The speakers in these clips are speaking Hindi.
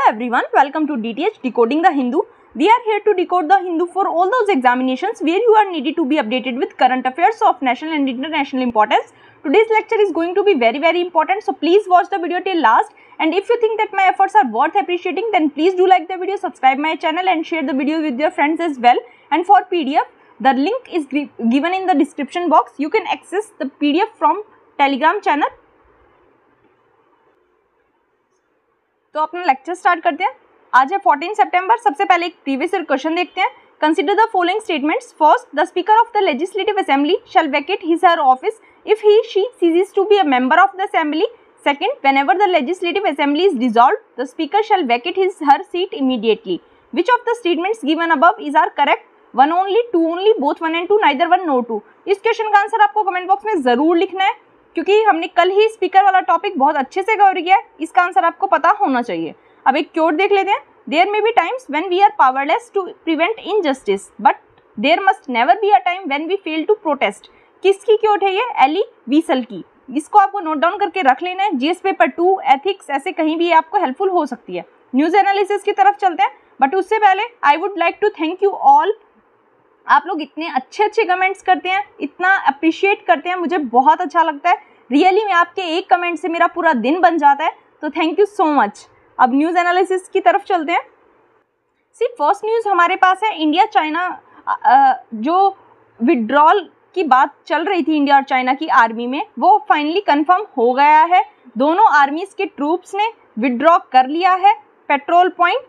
everyone, welcome to DTH Decoding the Hindu. We are here to decode the Hindu for all those examinations where you are needed to be updated with current affairs of national and international importance. Today's lecture is going to be very important, so please watch the video till last. And if you think that my efforts are worth appreciating, then please do like the video, subscribe my channel and share the video with your friends as well. And for PDF, the link is given in the description box. You can access the PDF from Telegram channel. तो अपना लेक्चर स्टार्ट करते हैं। आज है 14 सितंबर। सबसे पहले एक प्रीवियस ईयर क्वेश्चन देखते हैं। Consider the following statements. First, the speaker of the legislative assembly shall vacate his her office if he she ceases to be a member of the assembly. Second, whenever the legislative assembly is dissolved, the speaker shall vacate his her seat immediately. Which of the statements given above is are correct? One only, two only, both one and two, neither one, no two. इस क्वेश्चन का आंसर आपको कमेंट बॉक्स में जरूर लिखना है, क्योंकि हमने कल ही स्पीकर वाला टॉपिक बहुत अच्छे से कवर किया है। इसका आंसर आपको पता होना चाहिए। अब एक क्योट देख लेते हैं। There may be times when we are powerless to prevent injustice, but there must never be a time when we fail to protest. किसकी क्योट है ये? एली वीसल की। इसको आपको नोट डाउन करके रख लेना है। जीएस पेपर 2, एथिक्स, ऐसे कहीं भी आपको हेल्पफुल हो सकती है। न्यूज एनालिसिस की तरफ चलते हैं, बट उससे पहले I would like to thank you all. आप लोग इतने अच्छे कमेंट्स करते हैं, इतना अप्रिशिएट करते हैं, मुझे बहुत अच्छा लगता है। रियली में आपके एक कमेंट से मेरा पूरा दिन बन जाता है, तो थैंक यू सो मच। अब न्यूज़ एनालिसिस की तरफ चलते हैं। सी फर्स्ट न्यूज़ हमारे पास है इंडिया चाइना जो विड्रॉल की बात चल रही थी इंडिया और चाइना की आर्मी में, वो फाइनली कंफर्म हो गया है। दोनों आर्मीज़ के ट्रूप्स ने विड्रॉ कर लिया है पेट्रोल पॉइंट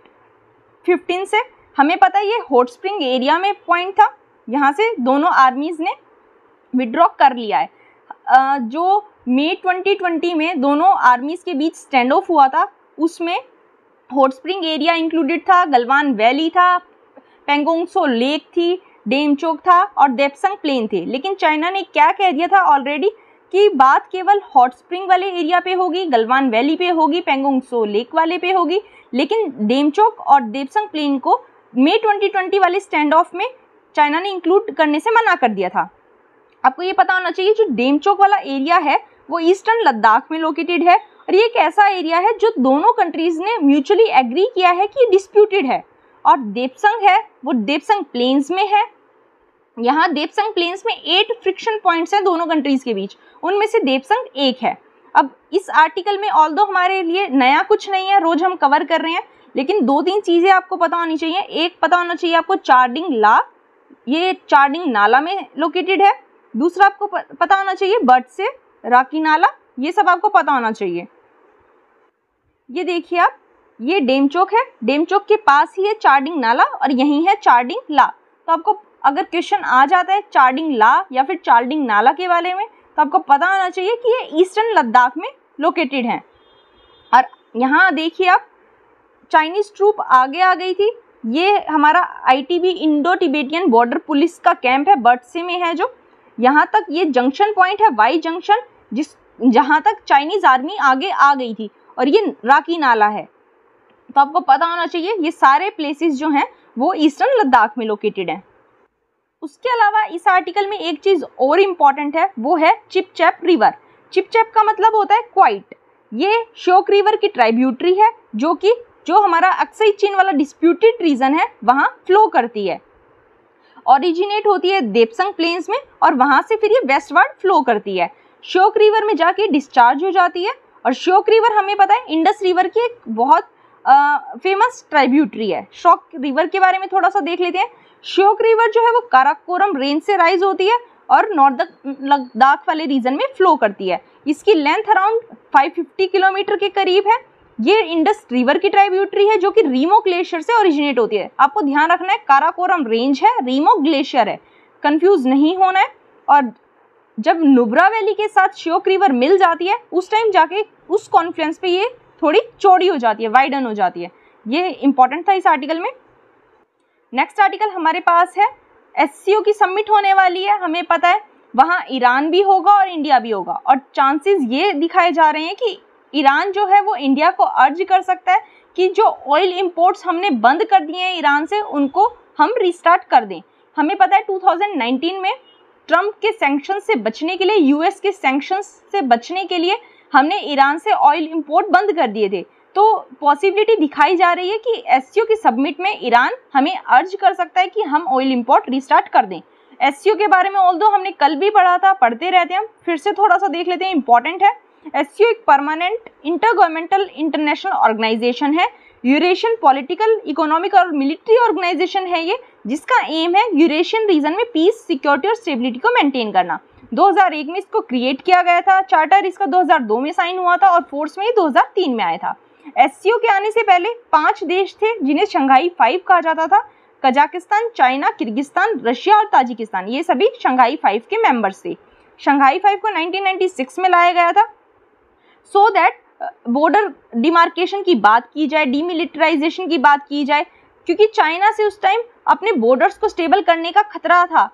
15 से। हमें पता है ये हॉट स्प्रिंग एरिया में पॉइंट था, यहाँ से दोनों आर्मीज़ ने विड्रॉ कर लिया है। जो मई 2020 में दोनों आर्मीज़ के बीच स्टैंड ऑफ हुआ था, उसमें हॉट स्प्रिंग एरिया इंक्लूडेड था, गलवान वैली था, पेंगोंग सो लेक थी, डेमचोक था और देपसंग प्लेन थे। लेकिन चाइना ने क्या कह दिया था ऑलरेडी कि बात केवल हॉट स्प्रिंग वाले एरिया पे होगी, गलवान वैली पे होगी, पेंगोंग सो लेक वाले पे होगी, लेकिन डेमचोक और देपसंग प्लेन को मई 2020 वाले स्टैंड ऑफ में चाइना ने इंक्लूड करने से मना कर दिया था। आपको ये पता होना चाहिए जो डेमचोक वाला एरिया है वो ईस्टर्न लद्दाख में लोकेटेड है, और ये एक ऐसा एरिया है जो दोनों कंट्रीज ने म्यूचुअली एग्री किया है कि डिस्प्यूटेड है। और देपसंग है वो देपसंग प्लेन्स में है। यहाँ देपसंग प्लेन्स में 8 फ्रिक्शन पॉइंट्स हैं दोनों कंट्रीज के बीच, उनमें से देपसंग एक है। अब इस आर्टिकल में ऑल्दो हमारे लिए नया कुछ नहीं है, रोज हम कवर कर रहे हैं, लेकिन 2-3 चीज़ें आपको पता होनी चाहिए। एक पता होना चाहिए आपको चार्डिंग ला, ये चार्डिंग नाला में लोकेटेड है। दूसरा आपको पता होना चाहिए बट से राकी नाला, ये सब आपको पता होना चाहिए। ये देखिए आप, ये डेमचोक है, डेमचोक के पास ही है चार्डिंग नाला और यहीं है चार्डिंग ला। तो आपको अगर क्वेश्चन आ जाता है चार्डिंग ला या फिर चार्डिंग नाला के बारे में, तो आपको पता होना चाहिए कि ये ईस्टर्न लद्दाख में लोकेटेड है। और यहाँ देखिए आप, चाइनीज ट्रूप आगे आ गई थी। ये हमारा ITB Indo Tibetan border police का कैंप है, बटसे में है जो। यहाँ तक ये जंक्शन पॉइंट है, वाई जंक्शन, जहाँ तक चाइनीज आर्मी आगे आ गई थी, और ये राकी नाला है। तो आपको पता होना चाहिए ये सारे प्लेसेस जो हैं वो ईस्टर्न लद्दाख में लोकेटेड हैं। उसके अलावा इस आर्टिकल में एक चीज़ और इम्पॉर्टेंट है, वो है चिपचैप रिवर। चिपचैप का मतलब होता है क्वाइट। ये श्योक रिवर की ट्राइब्यूटरी है जो हमारा अक्सई चीन वाला डिस्प्यूटेड रीजन है वहाँ फ्लो करती है। ओरिजिनेट होती है देपसंग प्लेन्स में और वहाँ से फिर ये वेस्टवर्ड फ्लो करती है, श्योक रिवर में जाके डिस्चार्ज हो जाती है। और श्योक रिवर हमें पता है इंडस रिवर की एक बहुत फेमस ट्राइब्यूटरी है। श्योक रिवर के बारे में थोड़ा सा देख लेते हैं। श्योक रिवर जो है वो काराकोरम रेंज से राइज होती है और नॉर्थ लद्दाख वाले रीजन में फ्लो करती है। इसकी लेंथ अराउंड 550 किलोमीटर के करीब है। ये इंडस रिवर की ट्राइब्यूटरी है जो कि रीमो ग्लेशियर से ओरिजिनेट होती है। आपको ध्यान रखना है काराकोरम रेंज है, रीमो ग्लेशियर है, कंफ्यूज नहीं होना है। और जब नुब्रा वैली के साथ श्योक रिवर मिल जाती है, उस टाइम जाके उस कॉन्फ्लुएंस पे ये थोड़ी चौड़ी हो जाती है, वाइडन हो जाती है। ये इंपॉर्टेंट था इस आर्टिकल में। नेक्स्ट आर्टिकल हमारे पास है SCO की समिट होने वाली है। हमें पता है वहाँ ईरान भी होगा और इंडिया भी होगा, और चांसेस ये दिखाए जा रहे हैं कि ईरान जो है वो इंडिया को अर्ज कर सकता है कि जो ऑयल इंपोर्ट्स हमने बंद कर दिए हैं ईरान से, उनको हम रिस्टार्ट कर दें। हमें पता है 2019 में ट्रम्प के सैंक्शन से बचने के लिए, US के सैंक्शन से बचने के लिए हमने ईरान से ऑयल इंपोर्ट बंद कर दिए थे। तो पॉसिबिलिटी दिखाई जा रही है कि एससीओ की सबमिट में ईरान हमें अर्ज कर सकता है कि हम ऑयल इंपोर्ट रिस्टार्ट कर दें। एससीओ के बारे में ऑल्दो हमने कल भी पढ़ा था, पढ़ते रहते हैं, हम फिर से थोड़ा सा देख लेते हैं, इंपॉर्टेंट है। एससीओ एक परमानेंट इंटरगवर्नमेंटल इंटरनेशनल ऑर्गेनाइजेशन है, यूरेशियन पॉलिटिकल, इकोनॉमिक और मिलिट्री ऑर्गेनाइजेशन है ये, जिसका एम है यूरेशियन रीजन में पीस, सिक्योरिटी और स्टेबिलिटी को मेंटेन करना। 2001 में इसको क्रिएट किया गया था, चार्टर इसका 2002 में साइन हुआ था और फोर्स में 2003 में आया था। एससीओ के आने से पहले 5 देश थे जिन्हें शंघाई 5 कहा जाता था, कजाकिस्तान, चाइना, किर्गिस्तान, रशिया और ताजिकिस्तान, ये सभी शंघाई 5 के मेंबर्स थे। शंघाई 5 को 1996 में लाया गया था सो दैट बॉर्डर डिमार्केशन की बात की जाए, डीमिलिटराइजेशन की बात की जाए, क्योंकि चाइना से उस टाइम अपने बॉर्डर्स को स्टेबल करने का खतरा था।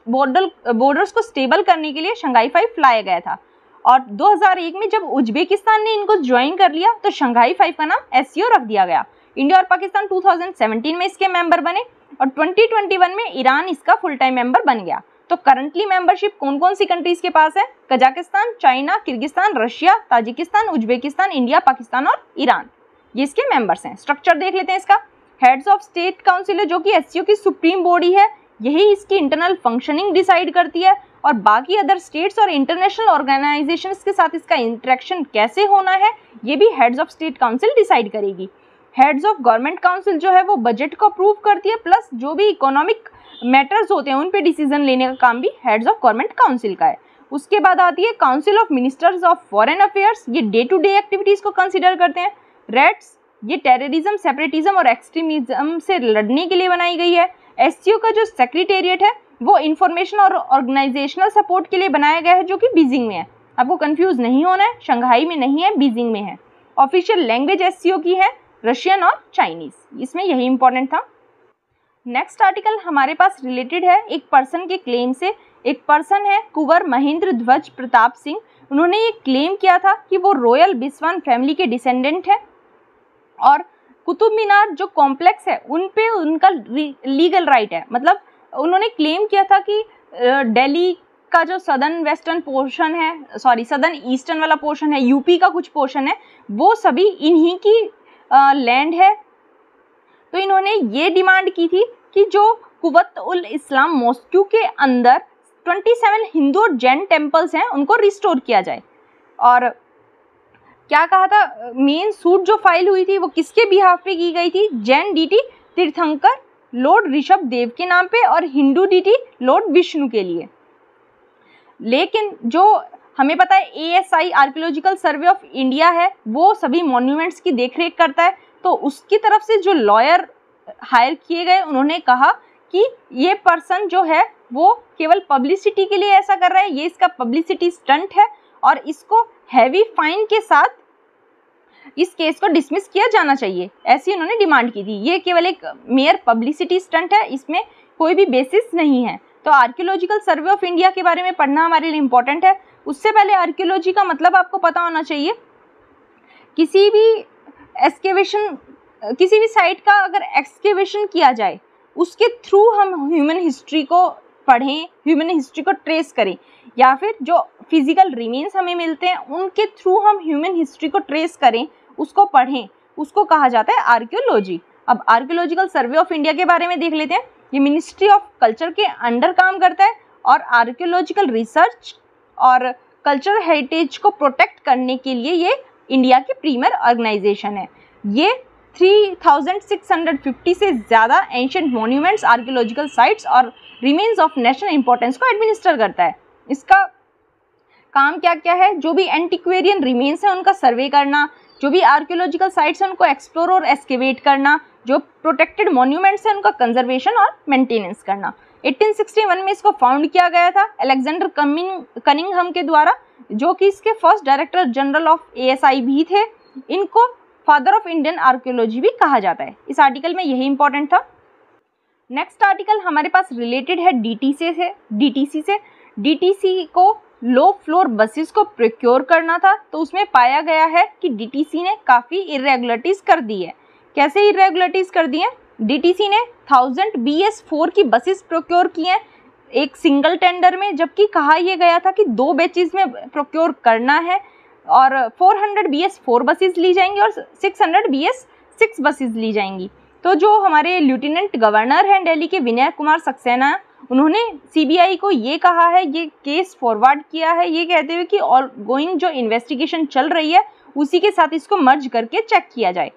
बॉर्डर्स को स्टेबल करने के लिए शंघाई 5 लाया गया था। और 2001 में जब उज्बेकिस्तान ने इनको ज्वाइन कर लिया तो शंघाई 5 का नाम एससीओ रख दिया गया। इंडिया और पाकिस्तान 2017 में इसके मेंबर बने और 2021 में ईरान इसका फुल टाइम मेंबर बन गया। तो करंटली मेंबरशिप कौन कौन सी कंट्रीज के पास है? Kazakhstan, China, Kyrgyzstan, Russia, Tajikistan, Uzbekistan, India, Pakistan और ईरान, ये इसके मेंबर्स हैं। स्ट्रक्चर देख लेते हैं इसका। हेड्स ऑफ स्टेट काउंसिल है जो कि एससीओ की सुप्रीम बॉडी है, यही इसकी इंटरनल फंक्शनिंग डिसाइड करती है और बाकी अदर स्टेट्स और इंटरनेशनल ऑर्गेनाइजेशंस के साथ इसका इंटरेक्शन कैसे होना है ये भी heads of state council decide करेगी। हेड्स ऑफ गवर्नमेंट काउंसिल जो है वो बजट को अप्रूव करती है, प्लस जो भी इकोनॉमिक मैटर्स होते हैं उन पे डिसीजन लेने का काम भी हेड्स ऑफ गवर्नमेंट काउंसिल का है। उसके बाद आती है council of ministers of foreign affairs, ये डे टू डे एक्टिविटीज़ को कंसिडर करते हैं। रेड्स, ये टेररिज्म, सेपरेटिज्म और एक्सट्रीमिज्म से लड़ने के लिए बनाई गई है। एससीओ का जो सेक्रेटेरिएट है वो इंफॉर्मेशन और ऑर्गेनाइजेशनल सपोर्ट के लिए बनाया गया है जो कि बीजिंग में है। आपको कंफ्यूज नहीं होना है, शंघाई में नहीं है, बीजिंग में है। ऑफिशियल लैंग्वेज एससीओ की है रशियन और चाइनीज, इसमें यही इंपॉर्टेंट था। नेक्स्ट आर्टिकल हमारे पास रिलेटेड है एक पर्सन के क्लेम से। एक पर्सन है कुंवर महेंद्र ध्वज प्रताप सिंह, उन्होंने ये क्लेम किया था कि वो रॉयल बिस्वान फैमिली के डिसेंडेंट है और कुतुब मीनार जो कॉम्प्लेक्स है उन पे उनका लीगल राइट है। मतलब उन्होंने क्लेम किया था कि दिल्ली का जो सदर्न वेस्टर्न पोर्शन है, सदर्न ईस्टर्न वाला पोर्शन है, यूपी का कुछ पोर्शन है, वो सभी इन्हीं की लैंड है। तो इन्होंने ये डिमांड की थी कि जो कुवत उल इस्लाम मॉस्क्यू के अंदर 27 हिंदू और जैन टेम्पल्स हैं उनको रिस्टोर किया जाए। और क्या कहा था, मेन सूट जो फाइल हुई थी वो किसके बिहाफ पे की गई थी? जैन डीटी तीर्थंकर लॉर्ड ऋषभ देव के नाम पे और हिंदू डीटी लॉर्ड विष्णु के लिए। लेकिन जो हमें पता है ASI archaeological survey of India है वो सभी मॉन्यूमेंट्स की देखरेख करता है, तो उसकी तरफ से जो लॉयर हायर किए गए उन्होंने कहा कि ये पर्सन जो है वो केवल पब्लिसिटी के लिए ऐसा कर रहा है, ये इसका पब्लिसिटी स्टंट है और इसको हैवी फाइन के साथ इस केस को डिसमिस किया जाना चाहिए, ऐसी उन्होंने डिमांड की थी। ये केवल एक मेयर पब्लिसिटी स्टंट है, इसमें कोई भी बेसिस नहीं है। तो आर्कियोलॉजिकल सर्वे ऑफ इंडिया के बारे में पढ़ना हमारे लिए इम्पोर्टेंट है। उससे पहले आर्कियोलॉजी का मतलब आपको पता होना चाहिए। किसी भी एक्सकेवेशन, किसी भी साइट का अगर एक्सकेवेशन किया जाए उसके थ्रू हम ह्यूमन हिस्ट्री को पढ़ें, ह्यूमन हिस्ट्री को ट्रेस करें, या फिर जो फिजिकल रिमेन्स हमें मिलते हैं उनके थ्रू हम ह्यूमन हिस्ट्री को ट्रेस करें, उसको पढ़ें, उसको कहा जाता है आर्कियोलॉजी। अब आर्कियोलॉजिकल सर्वे ऑफ इंडिया के बारे में देख लेते हैं। ये मिनिस्ट्री ऑफ कल्चर के अंडर काम करता है और आर्कियोलॉजिकल रिसर्च और कल्चरल हेरिटेज को प्रोटेक्ट करने के लिए ये इंडिया की प्रीमियर ऑर्गेनाइजेशन है। ये 3650 से ज़्यादा एंशिएंट मॉन्यूमेंट्स, आर्कियोलॉजिकल साइट्स और रिमेन्स ऑफ नेशनल इंपॉर्टेंस को एडमिनिस्टर करता है। इसका काम क्या क्या है? जो भी एंटिक्वेरियन रिमेन्स है उनका सर्वे करना, जो भी आर्कियोलॉजिकल साइट्स हैं उनको एक्सप्लोर और एक्सकेवेट करना, जो प्रोटेक्टेड मॉन्यूमेंट्स हैं उनका कंजर्वेशन और मेंटेनेंस करना। 1861 में इसको फाउंड किया गया था अलेक्जेंडर कनिंघम के द्वारा, जो कि इसके first director general of ASI भी थे। इनको फादर ऑफ इंडियन आर्कियोलॉजी भी कहा जाता है। इस आर्टिकल में यही इंपॉर्टेंट था। नेक्स्ट आर्टिकल हमारे पास रिलेटेड है DTC से। DTC को लो फ्लोर बसेस को प्रोक्योर करना था, तो उसमें पाया गया है कि DTC ने काफ़ी इरेगुलरिटीज़ कर दी है। कैसे इरेगुलरिटीज़ कर दी हैं? DTC ने 1000 BS4 की बसेस प्रोक्योर की हैं एक सिंगल टेंडर में, जबकि कहा यह गया था कि 2 बैचेस में प्रोक्योर करना है। और 400 BS 4 बसेस ली जाएंगी और 600 BS 6 बसेस ली जाएंगी। तो जो हमारे लेफ्टिनेंट गवर्नर हैं दिल्ली के विनय कुमार सक्सेना, उन्होंने सीबीआई को ये कहा है, ये केस फॉरवर्ड किया है, ये कहते हुए कि ऑनगोइंग जो इन्वेस्टिगेशन चल रही है उसी के साथ इसको मर्ज करके चेक किया जाए।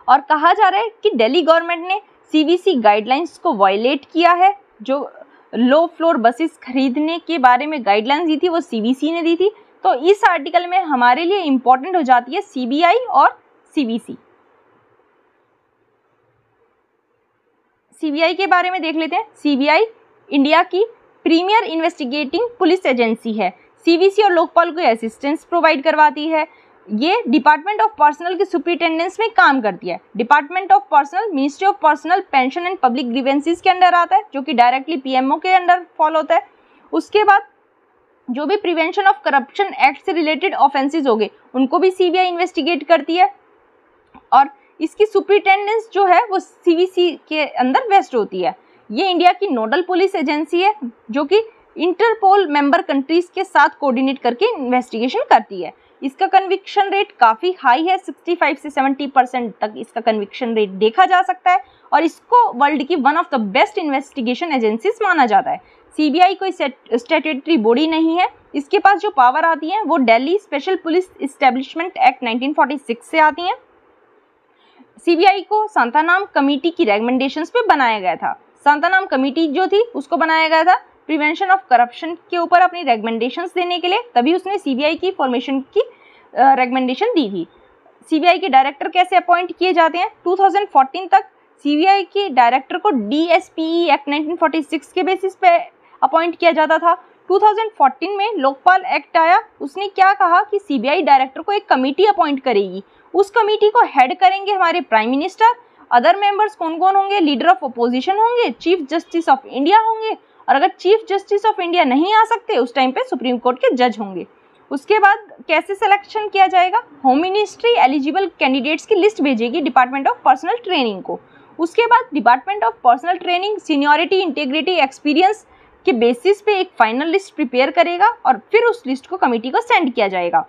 और कहा जा रहा है कि दिल्ली गवर्नमेंट ने सीवीसी गाइडलाइंस को वायलेट किया है। जो लो फ्लोर बसेस खरीदने के बारे में गाइडलाइंस दी थी वो सीवीसी ने दी थी। तो इस आर्टिकल में हमारे लिए इंपॉर्टेंट हो जाती है सीबीआई और सीवीसी। सीबीआई के बारे में देख लेते हैं। सीबीआई इंडिया की प्रीमियर इन्वेस्टिगेटिंग पुलिस एजेंसी है। सीवीसी और लोकपाल को असिस्टेंस प्रोवाइड करवाती है। ये डिपार्टमेंट ऑफ पर्सनल के सुपरिटेंडेंस में काम करती है। Department of personal ministry of personal pension and public grievances के अंडर आता है, जो कि डायरेक्टली पीएमओ के अंडर फॉलो होता है। उसके बाद जो भी प्रिवेंशन ऑफ करप्शन एक्ट से रिलेटेड ऑफेंसेस हो गए उनको भी सीबीआई इन्वेस्टिगेट करती है। और इसकी सुपरिटेंडेंस जो है वो सीवीसी के अंदर वेस्ट होती है। ये इंडिया की नोडल पुलिस एजेंसी है जो कि इंटरपोल मेंबर कंट्रीज के साथ कोऑर्डिनेट करके इन्वेस्टिगेशन करती है। इसका कन्विक्शन रेट काफ़ी हाई है, 65 से 70% तक इसका कन्विक्शन रेट देखा जा सकता है और इसको वर्ल्ड की one of the best investigation agencies माना जाता है। सीबीआई कोई स्टैट्यूटरी बॉडी नहीं है। इसके पास जो पावर आती हैं वो Delhi special police establishment act 1946 से आती हैं। सीबीआई को सांतानाम कमेटी की रेकमेंडेशंस पे बनाया गया था। सांतानाम कमेटी जो थी उसको बनाया गया था प्रिवेंशन ऑफ करप्शन के ऊपर अपनी रेकमेंडेशंस देने के लिए, तभी उसने सीबीआई की फॉर्मेशन की रेकमेंडेशन दी थी। सीबीआई के डायरेक्टर कैसे अपॉइंट किए जाते हैं? 2014 तक सीबीआई के डायरेक्टर को डीएसपीई एक्ट 1946 के बेसिस पे अपॉइंट किया जाता था। 2014 में लोकपाल एक्ट आया, उसने क्या कहा कि सीबीआई डायरेक्टर को एक कमेटी अपॉइंट करेगी। उस कमेटी को हेड करेंगे हमारे प्राइम मिनिस्टर। अदर मेंबर्स कौन कौन होंगे? लीडर ऑफ अपोजिशन होंगे, चीफ जस्टिस ऑफ इंडिया होंगे, और अगर चीफ जस्टिस ऑफ इंडिया नहीं आ सकते उस टाइम पे सुप्रीम कोर्ट के जज होंगे। उसके बाद कैसे सिलेक्शन किया जाएगा? होम मिनिस्ट्री एलिजिबल कैंडिडेट्स की लिस्ट भेजेगी डिपार्टमेंट ऑफ पर्सनल ट्रेनिंग को। उसके बाद department of personal training seniority, integrity, experience के बेसिस पे एक फाइनल लिस्ट प्रिपेयर करेगा और फिर उस लिस्ट को कमेटी को सेंड किया जाएगा।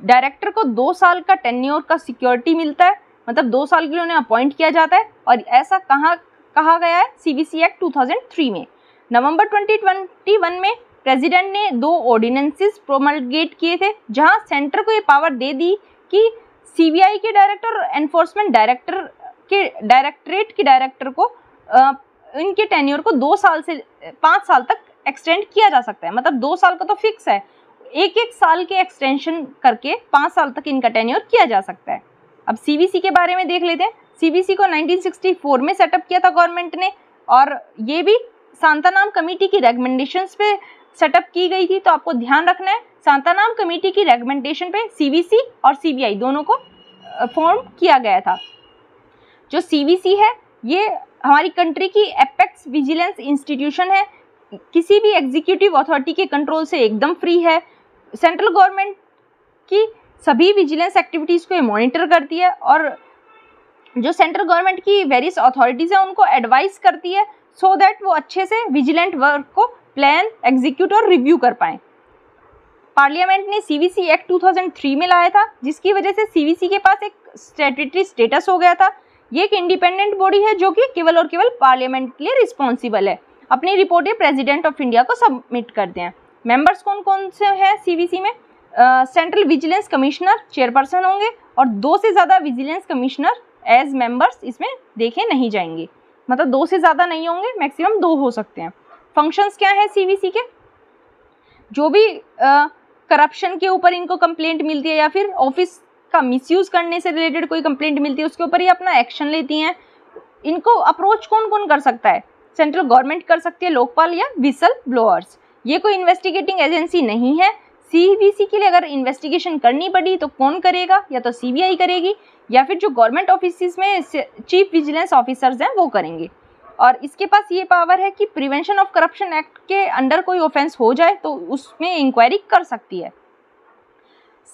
डायरेक्टर को 2 साल का टेन्योर का सिक्योरिटी मिलता है, मतलब 2 साल के लिए उन्हें अपॉइंट किया जाता है। और ऐसा कहा गया है सीवीसी एक्ट 2003 में। नवंबर 2021 में प्रेसिडेंट ने 2 ऑर्डिनेंसेस प्रोमलगेट किए थे, जहां सेंटर को ये पावर दे दी कि सीबीआई के डायरेक्टर और एनफोर्समेंट डायरेक्टरेट के डायरेक्टर को इनके टेन्योर को 2 साल से 5 साल तक एक्सटेंड किया जा सकता है। मतलब 2 साल का तो फिक्स है, एक साल के एक्सटेंशन करके 5 साल तक इनका टेन्योर किया जा सकता है। अब सीवीसी के बारे में देख लेते हैं। सीवीसी को 1964 में सेटअप किया था गवर्नमेंट ने, और ये भी सांतानाम कमेटी की रेकमेंडेशंस पे सेटअप की गई थी। तो आपको ध्यान रखना है, सांतानाम कमेटी की रेकमेंडेशन पे सीवीसी और सीबीआई दोनों को फॉर्म किया गया था। जो सीवीसी है ये हमारी कंट्री की एपेक्स विजिलेंस इंस्टीट्यूशन है, किसी भी एग्जीक्यूटिव अथॉरिटी के कंट्रोल से एकदम फ्री है। सेंट्रल गवर्नमेंट की सभी विजिलेंस एक्टिविटीज़ को ये मॉनिटर करती है और जो सेंट्रल गवर्नमेंट की वेरियस अथॉरिटीज़ हैं उनको एडवाइस करती है, सो दैट वो अच्छे से विजिलेंट वर्क को प्लान, एग्जीक्यूट और रिव्यू कर पाएँ। पार्लियामेंट ने सीवीसी एक्ट 2003 में लाया था, जिसकी वजह से सीवीसी के पास एक स्टैट्यूटरी स्टेटस हो गया था। ये एक इंडिपेंडेंट बॉडी है जो कि केवल और केवल पार्लियामेंट के लिए रिस्पॉन्सिबल है। अपनी रिपोर्टें प्रेसिडेंट ऑफ इंडिया को सबमिट करते हैं। मेंबर्स कौन कौन से हैं सीवीसी में? सेंट्रल विजिलेंस कमिश्नर चेयरपर्सन होंगे और 2 से ज़्यादा विजिलेंस कमिश्नर एज मेंबर्स इसमें देखे नहीं जाएंगे, मतलब 2 से ज़्यादा नहीं होंगे, मैक्सिमम 2 हो सकते हैं। फंक्शंस क्या है सीवीसी के? जो भी करप्शन के ऊपर इनको कंप्लेंट मिलती है या फिर ऑफिस का मिसयूज करने से रिलेटेड कोई कंप्लेंट मिलती है उसके ऊपर ये अपना एक्शन लेती हैं। इनको अप्रोच कौन कौन कर सकता है? सेंट्रल गवर्नमेंट कर सकती है, लोकपाल या विसल ब्लोअर्स। ये कोई इन्वेस्टिगेटिंग एजेंसी नहीं है। सीवीसी के लिए अगर इन्वेस्टिगेशन करनी पड़ी तो कौन करेगा? या तो सीबीआई करेगी या फिर जो गवर्नमेंट ऑफिस में चीफ विजिलेंस ऑफिसर्स हैं वो करेंगे। और इसके पास ये पावर है कि प्रिवेंशन ऑफ करप्शन एक्ट के अंडर कोई ऑफेंस हो जाए तो उसमें इंक्वायरी कर सकती है।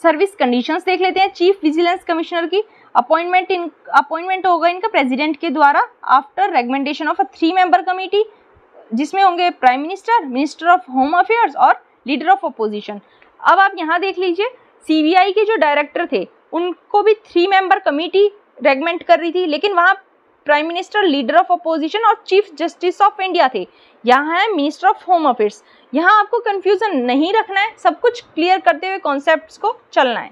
सर्विस कंडीशंस देख लेते हैं। चीफ विजिलेंस कमिश्नर की अपॉइंटमेंट होगा इनका प्रेसिडेंट के द्वारा after recommendation of a 3 member committee, जिसमें होंगे prime minister, minister of home affairs और लीडर ऑफ अपोजिशन। अब आप यहाँ देख लीजिए, CBI के जो डायरेक्टर थे उनको भी 3 मेंबर कमेटी रेकमेंड कर रही थी, लेकिन वहाँ prime minister, leader of opposition और चीफ जस्टिस ऑफ इंडिया थे। यहाँ है मिनिस्टर ऑफ होम अफेयर्स। यहाँ आपको कंफ्यूजन नहीं रखना है, सब कुछ क्लियर करते हुए कॉन्सेप्ट्स को चलना है।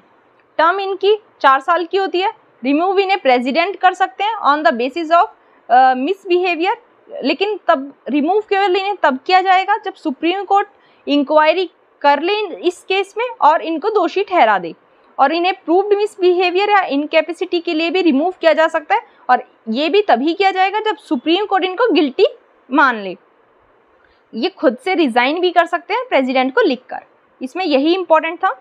टर्म इनकी 4 साल की होती है। रिमूव इन्हें प्रेसिडेंट कर सकते हैं on the basis of misbehaviour, लेकिन तब रिमूव केवल इन्हें तब किया जाएगा जब सुप्रीम कोर्ट इंक्वायरी कर ले इस केस में और इनको दोषी ठहरा दे। और इन्हें प्रूव्ड मिसबिहेवियर या इनकैपेसिटी के लिए भी रिमूव किया जा सकता है, और ये भी तभी किया जाएगा जब सुप्रीम कोर्ट इनको गिल्टी मान ले। ये खुद से रिजाइन भी कर सकते हैं प्रेसिडेंट को लिखकर। इसमें यही इंपॉर्टेंट था।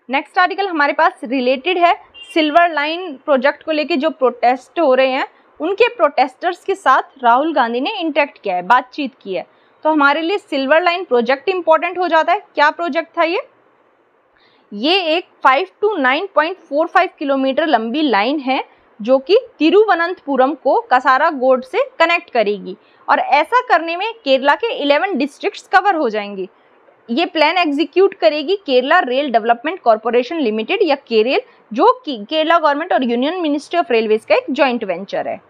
नेक्स्ट आर्टिकल हमारे पास रिलेटेड है सिल्वर लाइन प्रोजेक्ट को लेके जो प्रोटेस्ट हो रहे हैं, उनके प्रोटेस्टर्स के साथ राहुल गांधी ने इंटरेक्ट किया है, बातचीत की है। तो हमारे लिए सिल्वर लाइन प्रोजेक्ट इंपॉर्टेंट हो जाता है। क्या प्रोजेक्ट था ये एक 5 to 9.45 किलोमीटर लंबी लाइन है जो कि तिरुवनंतपुरम को कासारागोड से कनेक्ट करेगी, और ऐसा करने में केरला के 11 डिस्ट्रिक्ट्स कवर हो जाएंगे। ये प्लान एग्जीक्यूट करेगी Kerala rail development corporation limited या केरेल, जो कि केरला गवर्नमेंट और यूनियन मिनिस्ट्री ऑफ रेलवेज का एक जॉइंट वेंचर है।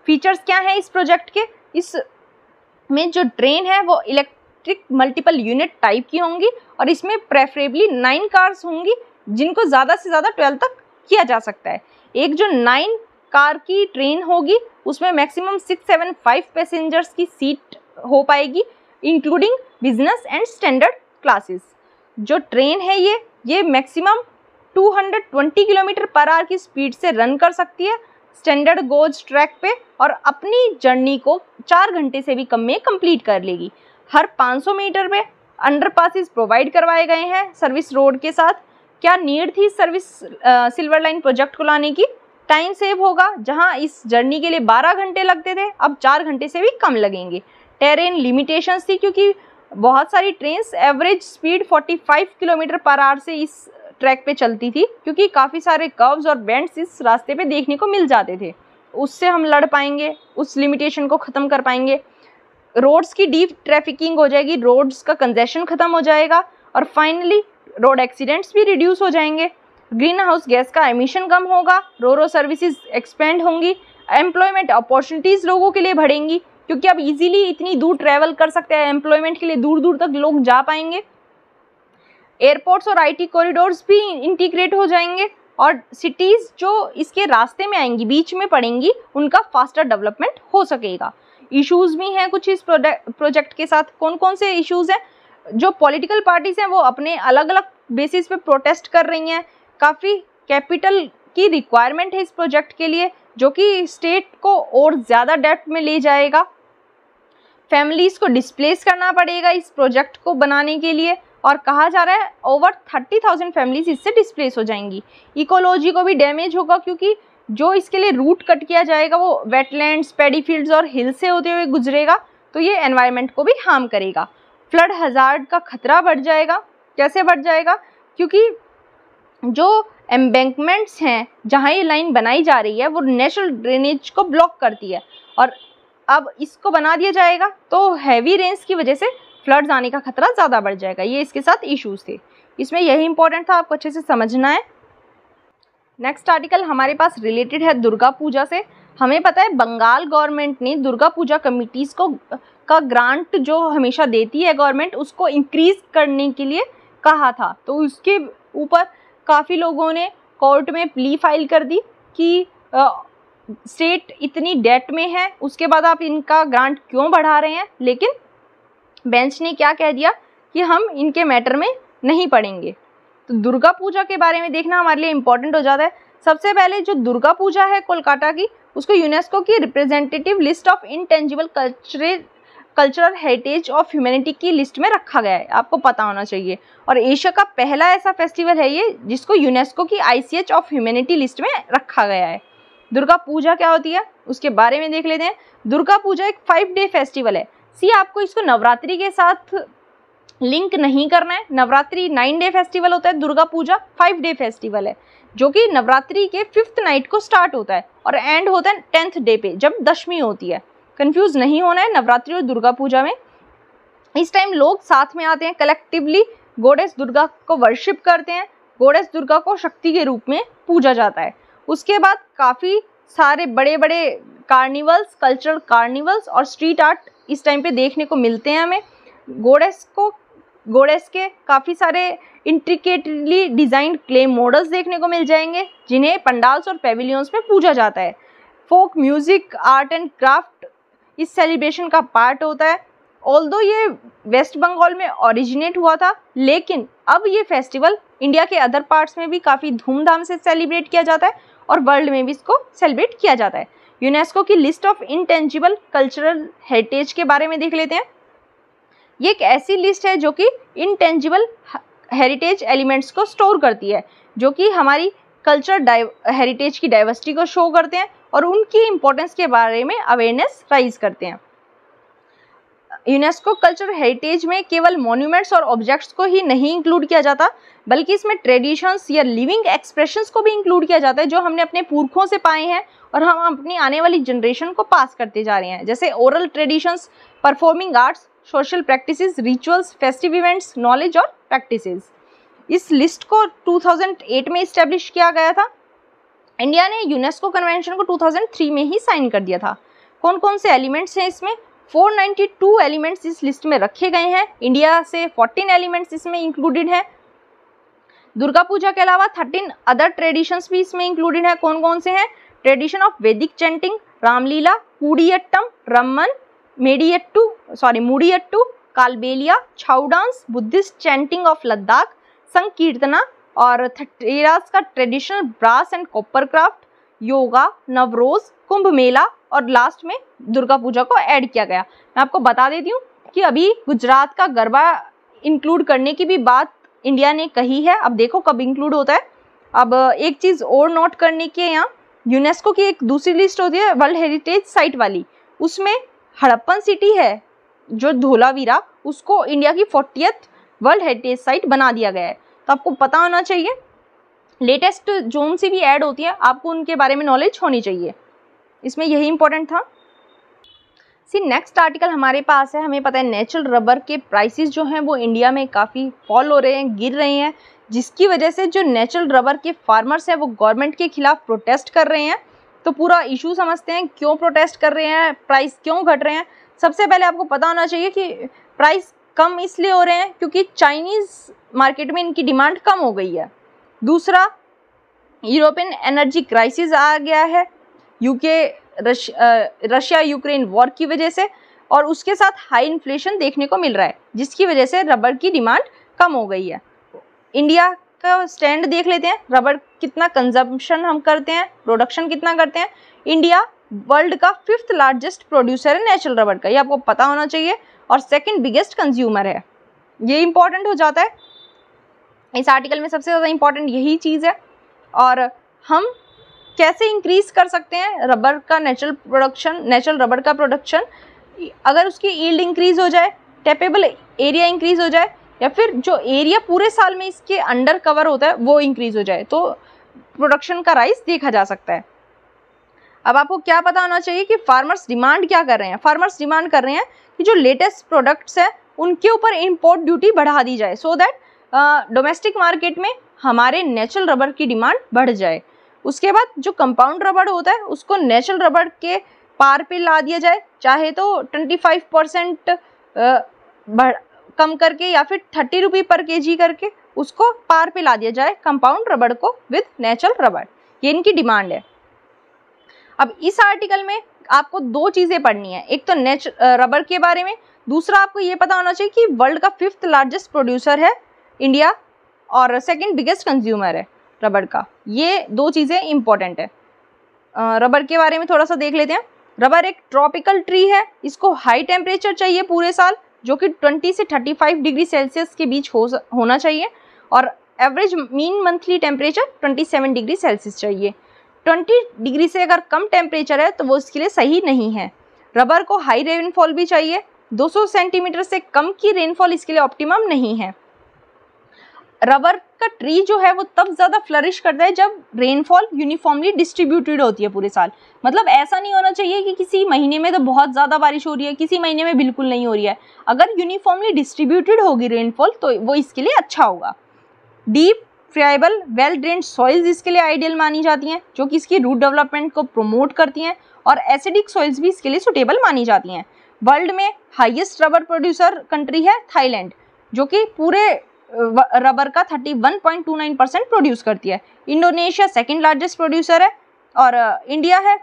फीचर्स क्या है इस प्रोजेक्ट के? इसमें जो ट्रेन है वो इलेक्ट्रिक मल्टीपल यूनिट टाइप की होंगी, और इसमें प्रेफरेबली 9 कार्स होंगी जिनको ज़्यादा से ज़्यादा 12 तक किया जा सकता है। एक जो 9 कार की ट्रेन होगी उसमें मैक्सिमम 675 पैसेंजर्स की सीट हो पाएगी, including business and standard classes. जो ट्रेन है ये मैक्सिमम 220 किलोमीटर पर आवर की स्पीड से रन कर सकती है स्टैंडर्ड गोज ट्रैक पे, और अपनी जर्नी को 4 घंटे से भी कम में कंप्लीट कर लेगी। हर 500 मीटर पे अंडरपासेस प्रोवाइड करवाए गए हैं सर्विस रोड के साथ। क्या नीड थी सर्विस सिल्वर लाइन प्रोजेक्ट को लाने की? टाइम सेव होगा, जहां इस जर्नी के लिए 12 घंटे लगते थे अब 4 घंटे से भी कम लगेंगे। टेरेन लिमिटेशंस थी क्योंकि बहुत सारी trains average speed 45 kilometre per hour से इस ट्रैक पे चलती थी, क्योंकि काफ़ी सारे कर्व्स और बेंड्स इस रास्ते पे देखने को मिल जाते थे। उससे हम लड़ पाएंगे, उस लिमिटेशन को ख़त्म कर पाएंगे। रोड्स की डीप ट्रैफिकिंग हो जाएगी, रोड्स का कंजेशन ख़त्म हो जाएगा, और फाइनली रोड एक्सीडेंट्स भी रिड्यूस हो जाएंगे। ग्रीन हाउस गैस का एमिशन कम होगा, रोरो सर्विसेज एक्सपेंड होंगी, एम्प्लॉयमेंट अपॉर्चुनिटीज़ लोगों के लिए बढ़ेंगी क्योंकि अब इजीली इतनी दूर ट्रैवल कर सकते हैं, एम्प्लॉयमेंट के लिए दूर दूर तक लोग जा पाएंगे। एयरपोर्ट्स और IT कॉरिडोर्स भी इंटीग्रेट हो जाएंगे, और सिटीज़ जो इसके रास्ते में आएंगी, बीच में पड़ेंगी, उनका फास्टर डेवलपमेंट हो सकेगा। इश्यूज़ भी हैं कुछ इस प्रोजेक्ट के साथ। कौन कौन से इश्यूज़ हैं? जो पॉलिटिकल पार्टीज़ हैं वो अपने अलग अलग बेसिस पे प्रोटेस्ट कर रही हैं। काफ़ी कैपिटल की रिक्वायरमेंट है इस प्रोजेक्ट के लिए, जो कि स्टेट को और ज़्यादा डेप्थ में ले जाएगा। फैमिलीज़ को डिस्प्लेस करना पड़ेगा इस प्रोजेक्ट को बनाने के लिए, और कहा जा रहा है ओवर 30,000 फैमिलीज इससे डिस्प्लेस हो जाएंगी। इकोलॉजी को भी डैमेज होगा क्योंकि जो इसके लिए रूट कट किया जाएगा वो वेटलैंड्स, पैडी फील्ड्स और हिल से होते हुए गुजरेगा, तो ये एनवायरनमेंट को भी हार्म करेगा। फ्लड हज़ार्ड का खतरा बढ़ जाएगा। कैसे बढ़ जाएगा? क्योंकि जो एम्बैंकमेंट्स हैं जहाँ ये लाइन बनाई जा रही है वो नेचुरल ड्रेनेज को ब्लॉक करती है, और अब इसको बना दिया जाएगा तो हैवी रेन्स की वजह से फ्लड्स आने का खतरा ज़्यादा बढ़ जाएगा। ये इसके साथ इश्यूज थे। इसमें यही इंपॉर्टेंट था, आपको अच्छे से समझना है। नेक्स्ट आर्टिकल हमारे पास रिलेटेड है दुर्गा पूजा से। हमें पता है बंगाल गवर्नमेंट ने दुर्गा पूजा कमिटीज़ को का ग्रांट जो हमेशा देती है गवर्नमेंट, उसको इंक्रीज़ करने के लिए कहा था। तो उसके ऊपर काफ़ी लोगों ने कोर्ट में प्ली फाइल कर दी कि स्टेट इतनी डेट में है, उसके बाद आप इनका ग्रांट क्यों बढ़ा रहे हैं। लेकिन बेंच ने क्या कह दिया कि हम इनके मैटर में नहीं पड़ेंगे। तो दुर्गा पूजा के बारे में देखना हमारे लिए इम्पोर्टेंट हो जाता है। सबसे पहले जो दुर्गा पूजा है कोलकाता की, उसको यूनेस्को की representative list of intangible cultural heritage of humanity की लिस्ट में रखा गया है, आपको पता होना चाहिए। और एशिया का पहला ऐसा फेस्टिवल है ये जिसको यूनेस्को की ICH ऑफ ह्यूमैनिटी लिस्ट में रखा गया है। दुर्गा पूजा क्या होती है उसके बारे में देख लेते हैं। दुर्गा पूजा एक 5 डे फेस्टिवल है। आपको इसको नवरात्रि के साथ लिंक नहीं करना है। नवरात्रि 9 डे फेस्टिवल होता है, दुर्गा पूजा 5 डे फेस्टिवल है जो कि नवरात्रि के 5th नाइट को स्टार्ट होता है और एंड होता है 10th डे पे जब दशमी होती है। कंफ्यूज नहीं होना है नवरात्रि और दुर्गा पूजा में। इस टाइम लोग साथ में आते हैं, कलेक्टिवली गॉडेस दुर्गा को वर्शिप करते हैं, गॉडेस दुर्गा को शक्ति के रूप में पूजा जाता है। उसके बाद काफ़ी सारे बड़े बड़े कार्निवल्स, कल्चरल कार्निवल्स और स्ट्रीट आर्ट इस टाइम पे देखने को मिलते हैं हमें। गॉडेस के काफ़ी सारे इंट्रिकेटली डिज़ाइंड क्ले मॉडल्स देखने को मिल जाएंगे जिन्हें पंडाल्स और पेविलियंस में पूजा जाता है। Folk music, art and craft इस सेलिब्रेशन का पार्ट होता है। ऑल्दो ये वेस्ट बंगाल में ओरिजिनेट हुआ था, लेकिन अब ये फेस्टिवल इंडिया के अदर पार्ट्स में भी काफ़ी धूमधाम से सेलिब्रेट किया जाता है और वर्ल्ड में भी इसको सेलिब्रेट किया जाता है। यूनेस्को की list of intangible cultural heritage के बारे में देख लेते हैं। ये एक ऐसी लिस्ट है जो कि इंटेंजिबल हेरिटेज एलिमेंट्स को स्टोर करती है, जो कि हमारी कल्चर हेरिटेज की डाइवर्सिटी को शो करते हैं और उनकी इम्पोर्टेंस के बारे में अवेयरनेस राइज करते हैं। यूनेस्को कल्चरल हेरिटेज में केवल मॉन्यूमेंट्स और ऑब्जेक्ट्स को ही नहीं इंक्लूड किया जाता, बल्कि इसमें ट्रेडिशंस या लिविंग एक्सप्रेशंस को भी इंक्लूड किया जाता है जो हमने अपने पुरखों से पाए हैं और हम अपनी आने वाली जनरेशन को पास करते जा रहे हैं, जैसे oral traditions, performing arts, social practices, rituals, festive events, knowledge और प्रैक्टिसेस। इस लिस्ट को 2008 में इस्टेब्लिश किया गया था। इंडिया ने यूनेस्को कन्वेंशन को 2003 में ही साइन कर दिया था। कौन कौन से एलिमेंट्स हैं इसमें? 492 एलिमेंट्स इस लिस्ट में रखे गए हैं। इंडिया से 14 एलिमेंट्स इसमें इंक्लूडेड हैं। दुर्गा पूजा के अलावा 13 अदर ट्रेडिशंस भी इसमें इंक्लूडेड हैं। कौन कौन से हैं? Tradition of Vedic chanting, Ramlila, Koodiyattam, Ramman, Mudiyettu, Kalbelia, Chhau dance, Buddhist chanting of Ladakh, Sankirtana और थटेरास का traditional brass and copper craft, yoga, Navroz, Kumbh Mela और लास्ट में दुर्गा पूजा को ऐड किया गया। मैं आपको बता देती हूँ कि अभी गुजरात का गरबा इंक्लूड करने की भी बात इंडिया ने कही है। अब देखो कब इंक्लूड होता है। अब एक चीज़ और नोट करने की है, यहाँ यूनेस्को की एक दूसरी लिस्ट होती है वर्ल्ड हेरिटेज साइट वाली, उसमें हड़प्पन सिटी है जो धोलावीरा, उसको इंडिया की 40th वर्ल्ड हेरिटेज साइट बना दिया गया है। तो आपको पता होना चाहिए, लेटेस्ट जोन से भी ऐड होती है, आपको उनके बारे में नॉलेज होनी चाहिए। इसमें यही इंपॉर्टेंट था। नेक्स्ट आर्टिकल हमारे पास है। हमें पता है नेचुरल रबर के प्राइसेस जो हैं वो इंडिया में काफ़ी फॉल हो रहे हैं, गिर रहे हैं, जिसकी वजह से जो नेचुरल रबर के फार्मर्स हैं वो गवर्नमेंट के खिलाफ प्रोटेस्ट कर रहे हैं। तो पूरा इशू समझते हैं, क्यों प्रोटेस्ट कर रहे हैं, प्राइस क्यों घट रहे हैं। सबसे पहले आपको पता होना चाहिए कि प्राइस कम इसलिए हो रहे हैं क्योंकि चाइनीज़ मार्केट में इनकी डिमांड कम हो गई है। दूसरा, यूरोपियन एनर्जी क्राइसिस आ गया है रशिया यूक्रेन वॉर की वजह से, और उसके साथ हाई इन्फ्लेशन देखने को मिल रहा है, जिसकी वजह से रबर की डिमांड कम हो गई है। इंडिया का स्टैंड देख लेते हैं, रबर कितना कंजम्पशन हम करते हैं, प्रोडक्शन कितना करते हैं। इंडिया वर्ल्ड का 5th लार्जेस्ट प्रोड्यूसर है नेचुरल रबर का, ये आपको पता होना चाहिए, और 2nd बिगेस्ट कंज्यूमर है। ये इंपॉर्टेंट हो जाता है। इस आर्टिकल में सबसे ज़्यादा इंपॉर्टेंट यही चीज़ है। और हम कैसे इंक्रीज कर सकते हैं रबर का नेचुरल रबर का प्रोडक्शन? अगर उसकी यील्ड इंक्रीज हो जाए, टैपेबल एरिया इंक्रीज हो जाए, या फिर जो एरिया पूरे साल में इसके अंडर कवर होता है वो इंक्रीज हो जाए, तो प्रोडक्शन का राइज देखा जा सकता है। अब आपको क्या पता होना चाहिए कि फार्मर्स डिमांड क्या कर रहे हैं। फार्मर्स डिमांड कर रहे हैं कि जो लेटेस्ट प्रोडक्ट्स हैं उनके ऊपर इम्पोर्ट ड्यूटी बढ़ा दी जाए, सो दैट डोमेस्टिक मार्केट में हमारे नेचुरल रबर की डिमांड बढ़ जाए। उसके बाद जो कंपाउंड रबर होता है उसको नेचुरल रबर के पार पे ला दिया जाए, चाहे तो 25% कम करके या फिर 30 रुपये पर kg करके उसको पार पे ला दिया जाए कंपाउंड रबर को विद नेचुरल रबर। ये इनकी डिमांड है। अब इस आर्टिकल में आपको 2 चीज़ें पढ़नी है, एक तो रबर के बारे में, दूसरा आपको ये पता होना चाहिए कि वर्ल्ड का 5th लार्जेस्ट प्रोड्यूसर है इंडिया और 2nd बिगेस्ट कंज्यूमर है रबर का। ये 2 चीज़ें इंपॉर्टेंट है। रबर के बारे में थोड़ा सा देख लेते हैं। रबर एक ट्रॉपिकल ट्री है, इसको हाई टेम्परेचर चाहिए पूरे साल, जो कि 20 से 35 डिग्री सेल्सियस के बीच होना चाहिए, और average mean monthly temperature 27 degree Celsius चाहिए। 20 डिग्री से अगर कम टेम्परेचर है तो वो इसके लिए सही नहीं है। रबर को हाई रेनफॉल भी चाहिए, 200 सेंटीमीटर से कम की रेनफॉल इसके लिए ऑप्टिमम नहीं है। रबर का ट्री जो है वो तब ज़्यादा फ्लरिश करता है जब रेनफॉल यूनिफॉर्मली डिस्ट्रीब्यूटेड होती है पूरे साल। मतलब ऐसा नहीं होना चाहिए कि किसी महीने में तो बहुत ज़्यादा बारिश हो रही है, किसी महीने में बिल्कुल नहीं हो रही है। अगर यूनिफॉर्मली डिस्ट्रीब्यूटेड होगी रेनफॉल तो वो इसके लिए अच्छा होगा। Deep friable well drained soils इसके लिए आइडियल मानी जाती हैं, जो कि इसकी रूट डेवलपमेंट को प्रमोट करती हैं, और एसिडिक सॉइल्स भी इसके लिए सुटेबल मानी जाती हैं। वर्ल्ड में हाईएस्ट रबर प्रोड्यूसर कंट्री है थाईलैंड, जो कि पूरे रबर का 31.29% प्रोड्यूस करती है। इंडोनेशिया सेकंड लार्जेस्ट प्रोड्यूसर है, और इंडिया है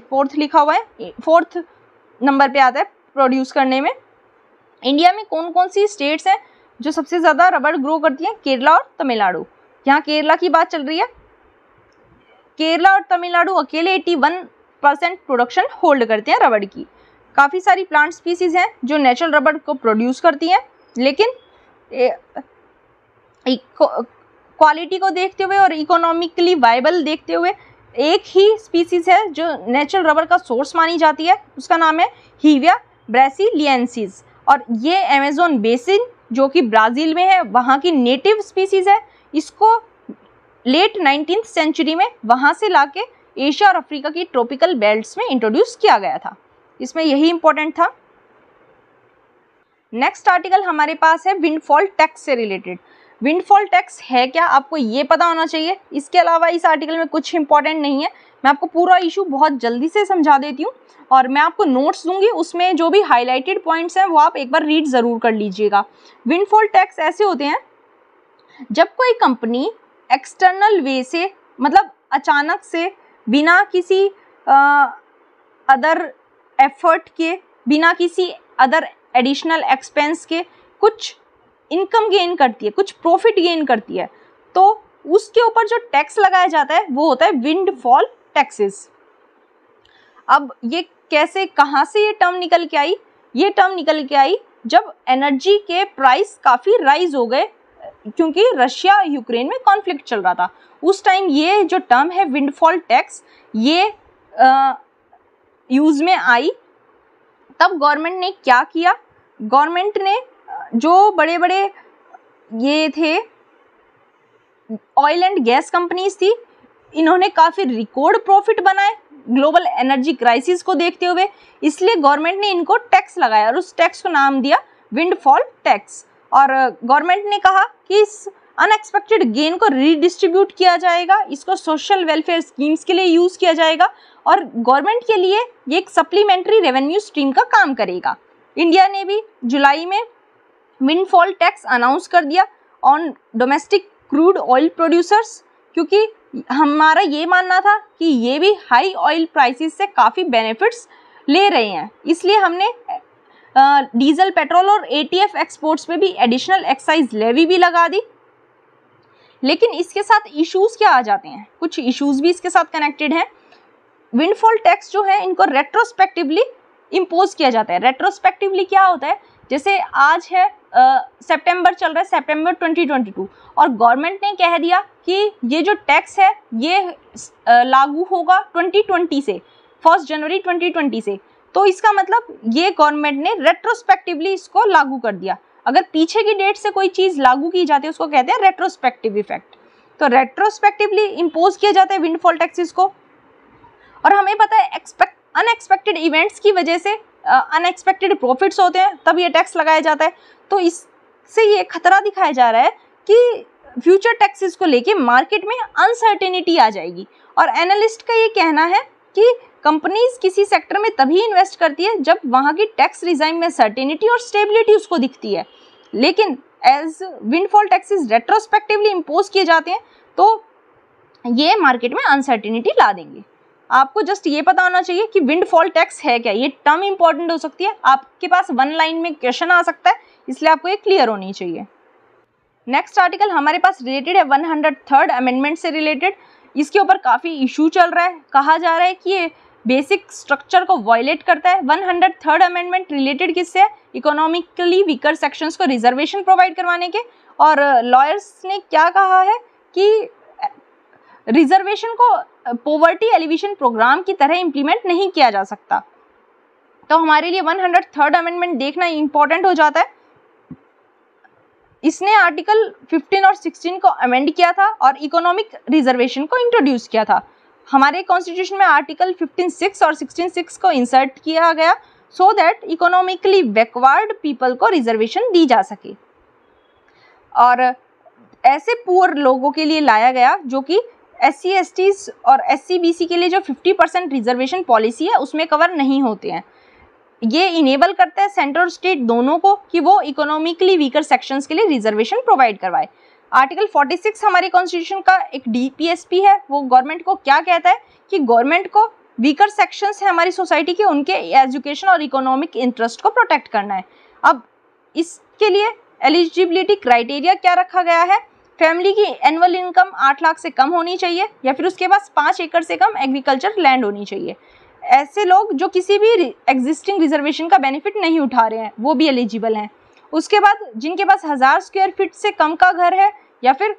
फोर्थ लिखा हुआ है, फोर्थ नंबर पे आता है प्रोड्यूस करने में। इंडिया में कौन कौन सी स्टेट्स हैं जो सबसे ज़्यादा रबर ग्रो करती हैं? केरला और तमिलनाडु। यहाँ केरला की बात चल रही है। केरला और तमिलनाडु अकेले 81% प्रोडक्शन होल्ड करते हैं रबर की। काफ़ी सारी प्लांट स्पीसीज हैं जो नेचुरल रबर को प्रोड्यूस करती हैं, लेकिन क्वालिटी को देखते हुए और इकोनॉमिकली वायबल देखते हुए एक ही स्पीसीज है जो नेचुरल रबर का सोर्स मानी जाती है, उसका नाम है हीविया ब्रासिलियेंसिस, और ये अमेज़न बेसिन जो कि ब्राज़ील में है वहाँ की नेटिव स्पीसीज है। इसको लेट 19th सेंचुरी में वहाँ से लाके एशिया और अफ्रीका की ट्रॉपिकल बेल्ट्स में इंट्रोड्यूस किया गया था। इसमें यही इंपॉर्टेंट था। नेक्स्ट आर्टिकल हमारे पास है विंडफॉल टैक्स से रिलेटेड। विंडफॉल टैक्स है क्या, आपको ये पता होना चाहिए। इसके अलावा इस आर्टिकल में कुछ इंपॉर्टेंट नहीं है। मैं आपको पूरा इशू बहुत जल्दी से समझा देती हूँ, और मैं आपको नोट्स दूंगी, उसमें जो भी हाईलाइटेड पॉइंट्स हैं वो आप एक बार रीड ज़रूर कर लीजिएगा। विंडफॉल टैक्स ऐसे होते हैं जब कोई कंपनी एक्सटर्नल वे से, मतलब अचानक से, बिना किसी अदर एफर्ट के, बिना किसी अदर एडिशनल एक्सपेंस के कुछ इनकम गेन करती है, कुछ प्रॉफिट गेन करती है, तो उसके ऊपर जो टैक्स लगाया जाता है वो होता है विंडफॉल टैक्सेस। अब ये कैसे, कहाँ से ये टर्म निकल के आई? ये टर्म निकल के आई जब एनर्जी के प्राइस काफ़ी राइज हो गए, क्योंकि रशिया यूक्रेन में कॉन्फ्लिक्ट चल रहा था। उस टाइम ये जो टर्म है विंडफॉल टैक्स, ये यूज़ में आई। तब गवर्नमेंट ने क्या किया? गवर्नमेंट ने जो बड़े बड़े ये थे ऑयल एंड गैस कंपनीज थी, इन्होंने काफ़ी रिकॉर्ड प्रॉफिट बनाए ग्लोबल एनर्जी क्राइसिस को देखते हुए, इसलिए गवर्नमेंट ने इनको टैक्स लगाया और उस टैक्स को नाम दिया विंडफॉल टैक्स। और गवर्नमेंट ने कहा कि इस अनएक्सपेक्टेड गेन को रीडिस्ट्रीब्यूट किया जाएगा, इसको सोशल वेलफेयर स्कीम्स के लिए यूज़ किया जाएगा, और गवर्नमेंट के लिए ये एक सप्लीमेंट्री रेवेन्यू स्ट्रीम का काम करेगा। इंडिया ने भी जुलाई में विंडफॉल टैक्स अनाउंस कर दिया on domestic crude oil producers, क्योंकि हमारा ये मानना था कि ये भी हाई ऑयल प्राइसेस से काफ़ी बेनिफिट्स ले रहे हैं, इसलिए हमने डीजल, पेट्रोल और एटीएफ एक्सपोर्ट्स पे भी एडिशनल एक्साइज लेवी भी लगा दी। लेकिन इसके साथ इश्यूज क्या आ जाते हैं? कुछ इश्यूज भी इसके साथ कनेक्टेड हैं। विंडफॉल टैक्स जो है इनको रेट्रोस्पेक्टिवली इम्पोज किया जाता है। रेट्रोस्पेक्टिवली क्या होता है? जैसे आज है सितंबर चल रहा है, सितंबर 2022, और गवर्नमेंट ने कह दिया कि ये जो टैक्स है ये लागू होगा 2020 से, 1 जनवरी 2020 से। तो इसका मतलब ये गवर्नमेंट ने रेट्रोस्पेक्टिवली इसको लागू कर दिया। अगर पीछे की डेट से कोई चीज़ लागू की जाती है उसको कहते हैं रेट्रोस्पेक्टिव इफेक्ट। तो रेट्रोस्पेक्टिवली इम्पोज किया जाता है विंडफॉल टैक्सेस को। और हमें पता है अनएक्सपेक्टेड इवेंट्स की वजह से अनएक्सपेक्टेड प्रॉफिट्स होते हैं, तब ये टैक्स लगाया जाता है। तो इससे ये खतरा दिखाया जा रहा है कि फ्यूचर टैक्सेस को लेके मार्केट में अनसर्टेनिटी आ जाएगी। और एनालिस्ट का ये कहना है कि कंपनीज किसी सेक्टर में तभी इन्वेस्ट करती है जब वहाँ की टैक्स रिजाइम में सर्टेनिटी और स्टेबिलिटी उसको दिखती है। लेकिन as windfall taxes retrospectively impose किए जाते हैं तो ये मार्केट में अनसर्टेनिटी ला देंगे। आपको जस्ट ये पता होना चाहिए कि विंडफॉल टैक्स है क्या। ये टर्म इंपॉर्टेंट हो सकती है, आपके पास 1 लाइन में क्वेश्चन आ सकता है, इसलिए आपको ये क्लियर होनी चाहिए। नेक्स्ट आर्टिकल हमारे पास रिलेटेड है 103rd अमेंडमेंट से रिलेटेड। इसके ऊपर काफ़ी इशू चल रहा है, कहा जा रहा है कि ये बेसिक स्ट्रक्चर को वायलेट करता है। 103rd अमेंडमेंट रिलेटेड किससे है? इकोनॉमिकली वीकर सेक्शंस को रिजर्वेशन प्रोवाइड करवाने के। और लॉयर्स ने क्या कहा है कि रिजर्वेशन को पॉवर्टी एलिवेशन प्रोग्राम की तरह इम्प्लीमेंट नहीं किया जा सकता। तो हमारे लिए 103rd अमेंडमेंट देखना इंपॉर्टेंट हो जाता है। इसने आर्टिकल 15 और 16 को अमेंड किया था और इकोनॉमिक रिजर्वेशन को इंट्रोड्यूस किया था। हमारे कॉन्स्टिट्यूशन में आर्टिकल 15(6) और 16(6) को इंसर्ट किया गया so that economically backward people को रिजर्वेशन दी जा सके, और ऐसे पुअर लोगों के लिए लाया गया जो कि SC STs और SC BC के लिए जो 50% रिजर्वेशन पॉलिसी है उसमें कवर नहीं होते हैं। ये इनेबल करता है सेंट्रल और स्टेट दोनों को कि वो इकोनॉमिकली वीकर सेक्शंस के लिए रिजर्वेशन प्रोवाइड करवाए। आर्टिकल 46 हमारे कॉन्स्टिट्यूशन का एक DPSP है। वो गवर्नमेंट को क्या कहता है कि गवर्नमेंट को वीकर सेक्शंस है हमारी सोसाइटी के, उनके एजुकेशन और इकोनॉमिक इंटरेस्ट को प्रोटेक्ट करना है। अब इसके लिए एलिजिबिलिटी क्राइटेरिया क्या रखा गया है? फैमिली की एनुअल इनकम 8 लाख से कम होनी चाहिए या फिर उसके पास 5 एकड़ से कम एग्रीकल्चर लैंड होनी चाहिए। ऐसे लोग जो किसी भी एग्जिस्टिंग रिजर्वेशन का बेनिफिट नहीं उठा रहे हैं वो भी एलिजिबल हैं। उसके बाद जिनके पास 1000 स्क्वायर फीट से कम का घर है या फिर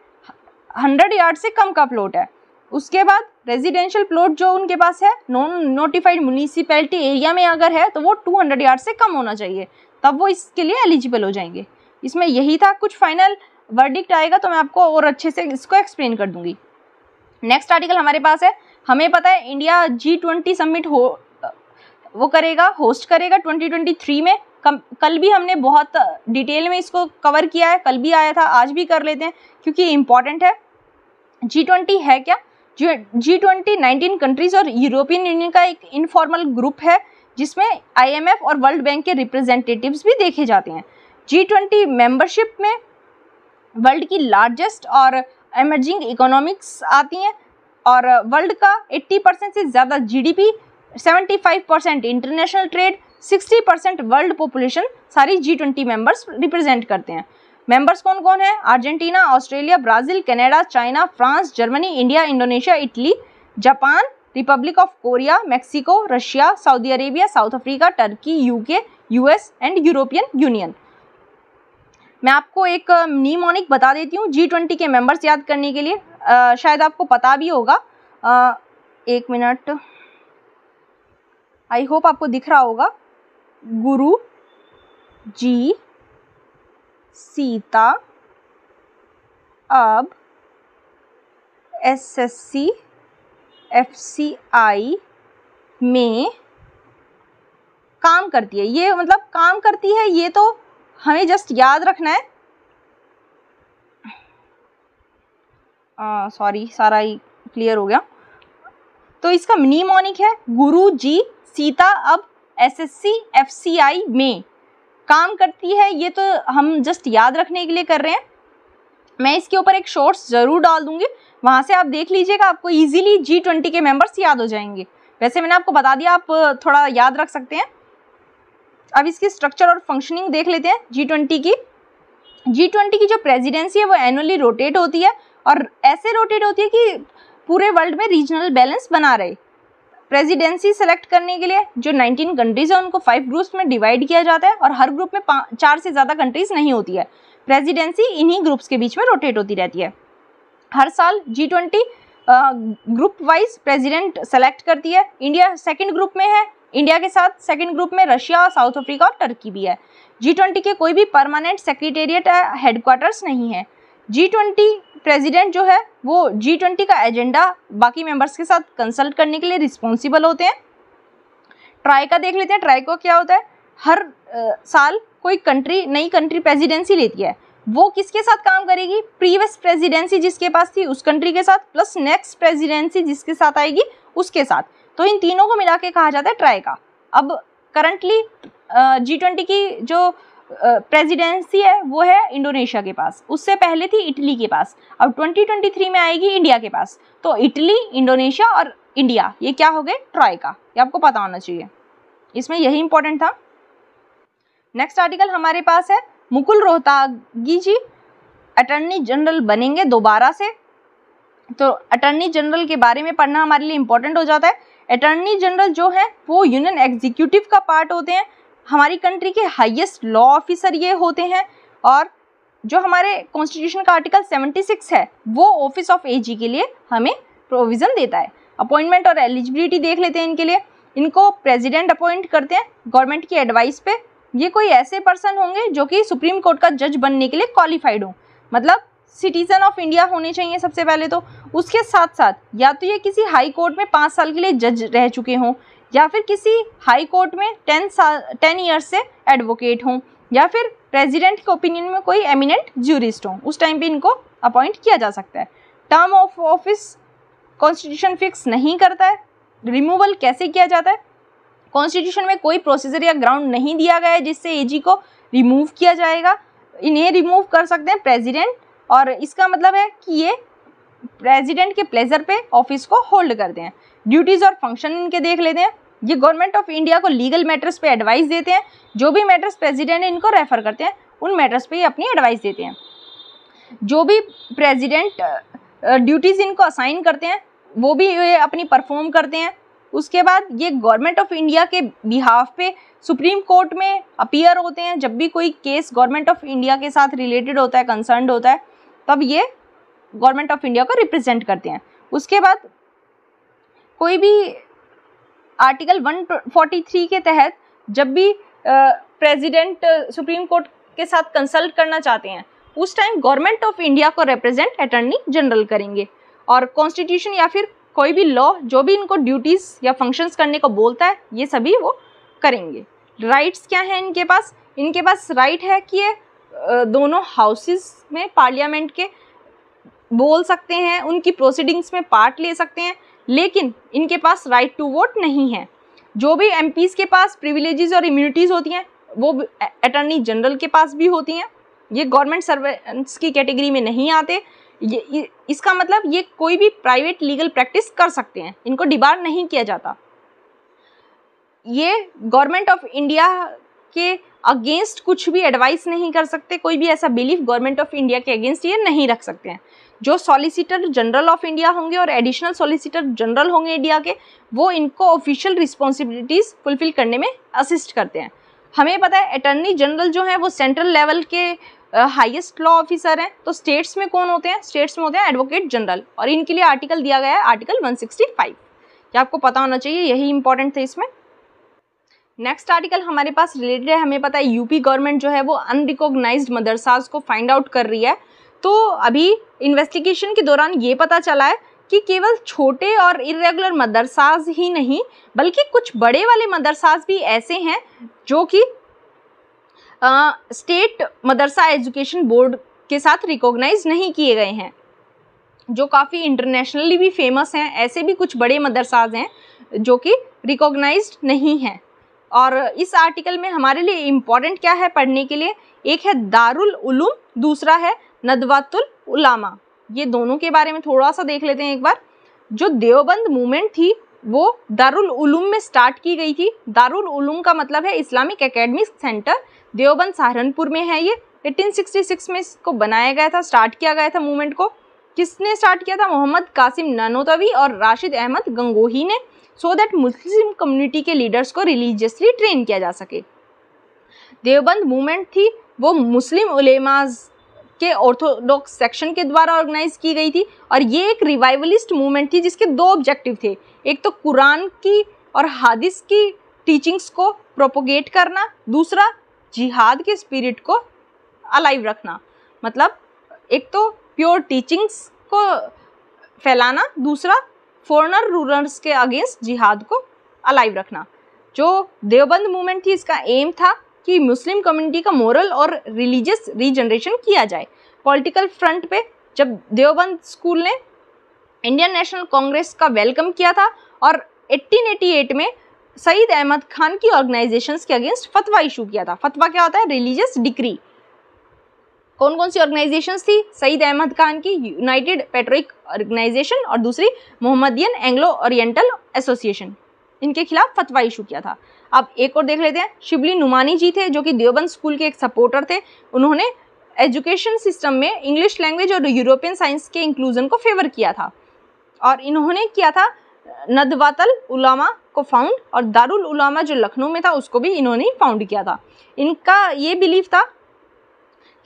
100 यार्ड से कम का प्लॉट है। उसके बाद रेजिडेंशियल प्लॉट जो उनके पास है नॉन नोटिफाइड म्यूनिसिपैलिटी एरिया में अगर है तो वो 200 यार्ड से कम होना चाहिए, तब वो इसके लिए एलिजिबल हो जाएंगे। इसमें यही था, कुछ फाइनल वर्डिक्ट आएगा तो मैं आपको और अच्छे से इसको एक्सप्लेन कर दूंगी। नेक्स्ट आर्टिकल हमारे पास है, हमें पता है इंडिया G20 समिट होस्ट करेगा 2023 में। कल भी हमने बहुत डिटेल में इसको कवर किया है, कल भी आया था, आज भी कर लेते हैं क्योंकि इम्पॉर्टेंट है। G20 है क्या? G20 19 कंट्रीज और यूरोपियन यूनियन का एक इनफॉर्मल ग्रुप है जिसमें IMF और वर्ल्ड बैंक के रिप्रेजेंटेटिव्स भी देखे जाते हैं। G20 मेंबरशिप में वर्ल्ड की लार्जेस्ट और एमर्जिंग इकोनॉमिक्स आती हैं और वर्ल्ड का 80% से ज़्यादा GDP, 75% international trade, 60% world population सारी G20 मेंबर्स रिप्रेजेंट करते हैं। मेंबर्स कौन कौन है? Argentina, Australia, Brazil, Canada, China, France, Germany, India, Indonesia, Italy, Japan, Republic of Korea, Mexico, Russia, Saudi Arabia, south Africa, Turkey, UK, US and European union. मैं आपको एक निमोनिक बता देती हूँ G20 के मेंबर्स याद करने के लिए, शायद आपको पता भी होगा। 1 मिनट, आई होप आपको दिख रहा होगा। गुरु जी, सीता, अब, SSC FCI में काम करती है। ये मतलब काम करती है, ये तो हमें जस्ट याद रखना है। सॉरी, सारा ही क्लियर हो गया। तो इसका निमोनिक है गुरु जी, सीता, अब, SSC FCI में काम करती है। ये तो हम जस्ट याद रखने के लिए कर रहे हैं। मैं इसके ऊपर एक शॉर्ट्स जरूर डाल दूंगी, वहां से आप देख लीजिएगा, आपको इजीली G20 के मेंबर्स याद हो जाएंगे। वैसे मैंने आपको बता दिया, आप थोड़ा याद रख सकते हैं। अब इसकी स्ट्रक्चर और फंक्शनिंग देख लेते हैं G20 की। G20 की जो प्रेसिडेंसी है वो एनुअली रोटेट होती है और ऐसे रोटेट होती है कि पूरे वर्ल्ड में रीजनल बैलेंस बना रहे। प्रेसिडेंसी सेलेक्ट करने के लिए जो 19 कंट्रीज है उनको 5 ग्रुप्स में डिवाइड किया जाता है और हर ग्रुप में 4 से ज़्यादा कंट्रीज नहीं होती है। प्रेसिडेंसी इन्हीं ग्रुप्स के बीच में रोटेट होती रहती है। हर साल G20 group wise president select करती है। इंडिया सेकंड ग्रुप में है, इंडिया के साथ सेकंड ग्रुप में रशिया, साउथ अफ्रीका और टर्की भी है। G20 के कोई भी परमानेंट सेक्रेटेरिएट हेडक्वार्टर्स नहीं है। G20 प्रेसिडेंट जो है वो G20 का एजेंडा बाकी मेंबर्स के साथ कंसल्ट करने के लिए रिस्पॉन्सिबल होते हैं। ट्राइका देख लेते हैं। ट्राइका क्या होता है? हर साल कोई कंट्री नई कंट्री प्रेसिडेंसी लेती है, वो किसके साथ काम करेगी? प्रीवियस प्रेसिडेंसी जिसके पास थी उस कंट्री के साथ प्लस नेक्स्ट प्रेसिडेंसी जिसके साथ आएगी उसके साथ। तो इन तीनों को मिला के कहा जाता है ट्राइका। अब करंटली G20 की जो प्रेसिडेंसी है वो है इंडोनेशिया के पास, उससे पहले थी इटली के पास, अब 2023 में आएगी इंडिया के पास। तो इटली, इंडोनेशिया और इंडिया ये क्या हो गए? ट्राइका। ये आपको पता होना चाहिए, इसमें यही इंपॉर्टेंट था। नेक्स्ट आर्टिकल हमारे पास है, मुकुल रोहतगी जी अटर्नी जनरल बनेंगे दोबारा से। तो अटर्नी जनरल के बारे में पढ़ना हमारे लिए इंपॉर्टेंट हो जाता है। अटर्नी जनरल जो है वो यूनियन एग्जीक्यूटिव का पार्ट होते हैं। हमारी कंट्री के हाईएस्ट लॉ ऑफिसर ये होते हैं और जो हमारे कॉन्स्टिट्यूशन का आर्टिकल 76 है वो ऑफिस ऑफ AG के लिए हमें प्रोविज़न देता है। अपॉइंटमेंट और एलिजिबिलिटी देख लेते हैं इनके लिए। इनको प्रेसिडेंट अपॉइंट करते हैं गवर्नमेंट की एडवाइस पे ये कोई ऐसे पर्सन होंगे जो कि सुप्रीम कोर्ट का जज बनने के लिए क्वालिफाइड हो, मतलब सिटीजन ऑफ इंडिया होने चाहिए सबसे पहले तो। उसके साथ साथ या तो ये किसी हाई कोर्ट में 5 साल के लिए जज रह चुके हों, या फिर किसी हाई कोर्ट में 10 ईयर्स से एडवोकेट हों, या फिर प्रेसिडेंट के ओपिनियन में कोई एमिनेंट ज्यूरिस्ट हों। उस टाइम पे इनको अपॉइंट किया जा सकता है। Term of office constitution fix नहीं करता है। रिमूवल कैसे किया जाता है? कॉन्स्टिट्यूशन में कोई प्रोसीजर या ग्राउंड नहीं दिया गया है जिससे एजी को रिमूव किया जाएगा। इन्हें रिमूव कर सकते हैं प्रेसिडेंट, और इसका मतलब है कि ये प्रेसिडेंट के प्लेजर पे ऑफिस को होल्ड करते हैं। ड्यूटीज़ और फंक्शन इनके देख लेते हैं। ये गवर्नमेंट ऑफ इंडिया को लीगल मैटर्स पे एडवाइस देते हैं। जो भी मैटर्स प्रेसिडेंट इनको रेफर करते हैं उन मैटर्स पे ये अपनी एडवाइस देते हैं। जो भी प्रेसिडेंट ड्यूटीज़ इनको असाइन करते हैं वो भी ये अपनी परफॉर्म करते हैं। उसके बाद ये गवर्नमेंट ऑफ इंडिया के बिहाफ पे सुप्रीम कोर्ट में अपीयर होते हैं। जब भी कोई केस गवर्नमेंट ऑफ इंडिया के साथ रिलेटेड होता है, कंसर्न्ड होता है, तब ये गवर्नमेंट ऑफ इंडिया को रिप्रेजेंट करते हैं। उसके बाद कोई भी आर्टिकल 143 के तहत जब भी प्रेसिडेंट सुप्रीम कोर्ट के साथ कंसल्ट करना चाहते हैं उस टाइम गवर्नमेंट ऑफ इंडिया को रिप्रेजेंट अटॉर्नी जनरल करेंगे। और कॉन्स्टिट्यूशन या फिर कोई भी लॉ जो भी इनको ड्यूटीज़ या फंक्शंस करने को बोलता है ये सभी वो करेंगे। राइट्स क्या हैं इनके पास? इनके पास राइट है कि ये दोनों हाउसेस में पार्लियामेंट के बोल सकते हैं, उनकी प्रोसीडिंग्स में पार्ट ले सकते हैं, लेकिन इनके पास राइट टू वोट नहीं है। जो भी एमपीज़ के पास प्रिविलेजेस और इम्यूनिटीज़ होती हैं वो अटॉर्नी जनरल के पास भी होती हैं। ये गवर्नमेंट सर्वेंट्स की कैटेगरी में नहीं आते। इसका मतलब ये कोई भी प्राइवेट लीगल प्रैक्टिस कर सकते हैं, इनको डिबार नहीं किया जाता। ये गवर्नमेंट ऑफ इंडिया के अगेंस्ट कुछ भी एडवाइस नहीं कर सकते। कोई भी ऐसा बिलीफ गवर्नमेंट ऑफ इंडिया के अगेंस्ट ये नहीं रख सकते हैं। जो सॉलिसिटर जनरल ऑफ इंडिया होंगे और एडिशनल सॉलिसिटर जनरल होंगे इंडिया के, वो इनको ऑफिशियल रिस्पॉन्सिबिलिटीज़ फुलफिल करने में असिस्ट करते हैं। हमें पता है अटॉर्नी जनरल जो है वो सेंट्रल लेवल के हाईएस्ट लॉ ऑफिसर हैं। तो स्टेट्स में कौन होते हैं? स्टेट्स में होते हैं एडवोकेट जनरल, और इनके लिए आर्टिकल दिया गया है आर्टिकल 165। ये आपको पता होना चाहिए, यही इंपॉर्टेंट थे इसमें। नेक्स्ट आर्टिकल हमारे पास रिलेटेड है। हमें पता है यूपी गवर्नमेंट जो है वो अनरिकॉग्नाइज्ड मदरसाज को फाइंड आउट कर रही है। तो अभी इन्वेस्टिगेशन के दौरान ये पता चला है कि केवल छोटे और इरेगुलर मदरसाज ही नहीं बल्कि कुछ बड़े वाले मदरसाज भी ऐसे हैं जो कि स्टेट मदरसा एजुकेशन बोर्ड के साथ रिकॉग्नाइज नहीं किए गए हैं, जो काफ़ी इंटरनेशनली भी फेमस हैं। ऐसे भी कुछ बड़े मदरसाज हैं जो कि रिकॉग्नाइज्ड नहीं हैं। और इस आर्टिकल में हमारे लिए इम्पॉर्टेंट क्या है पढ़ने के लिए? एक है दारुल उलूम, दूसरा है नदवातुल उलामा। ये दोनों के बारे में थोड़ा सा देख लेते हैं एक बार। जो देवबंद मूवमेंट थी वो दारुल उलूम में स्टार्ट की गई थी। दारुल उलूम का मतलब है Islamic academic centre. Deoband Saharanpur में है ये। 1866 में इसको बनाया गया था, स्टार्ट किया गया था मूवमेंट को। किसने स्टार्ट किया था? मोहम्मद कासिम नानोतवी और राशिद अहमद गंगोही ने, सो दैट मुस्लिम कम्युनिटी के लीडर्स को रिलीजियसली ट्रेन किया जा सके। देवबंद मूवमेंट थी वो मुस्लिम उलेमाज के ऑर्थोडॉक्स सेक्शन के द्वारा ऑर्गेनाइज की गई थी, और ये एक रिवाइवलिस्ट मूवमेंट थी जिसके 2 ऑब्जेक्टिव थे। एक तो कुरान की और हादिस की टीचिंग्स को प्रोपोगेट करना, दूसरा जिहाद के स्पिरिट को अलाइव रखना। मतलब एक तो प्योर टीचिंग्स को फैलाना, दूसरा फॉरेनर रूलर्स के अगेंस्ट जिहाद को अलाइव रखना। जो देवबंद मूवमेंट थी इसका एम था कि मुस्लिम कम्युनिटी का मोरल और रिलीजियस रीजनरेशन किया जाए। पॉलिटिकल फ्रंट पे जब देवबंद स्कूल ने इंडियन नेशनल कांग्रेस का वेलकम किया था, और 1888 में सईद अहमद खान की ऑर्गेनाइजेशंस के अगेंस्ट फतवा इशू किया था। फतवा क्या होता है? Religious decree. कौन कौन सी ऑर्गेनाइजेशंस थी? सईद अहमद खान की यूनाइटेड पेट्रियोटिक ऑर्गेनाइजेशन और दूसरी मोहम्मदियन एंग्लो ओरिएंटल एसोसिएशन, इनके खिलाफ फतवा इशू किया था। अब एक और देख लेते हैं। शिबली नुमानी जी थे जो कि देवबंद स्कूल के एक सपोर्टर थे। उन्होंने एजुकेशन सिस्टम में इंग्लिश लैंग्वेज और यूरोपियन साइंस के इंक्लूजन को फेवर किया था, और इन्होंने किया था नदवातुल उलामा को फाउंड, और दारुल उलामा जो लखनऊ में था उसको भी इन्होंने फाउंड किया था। इनका ये बिलीफ था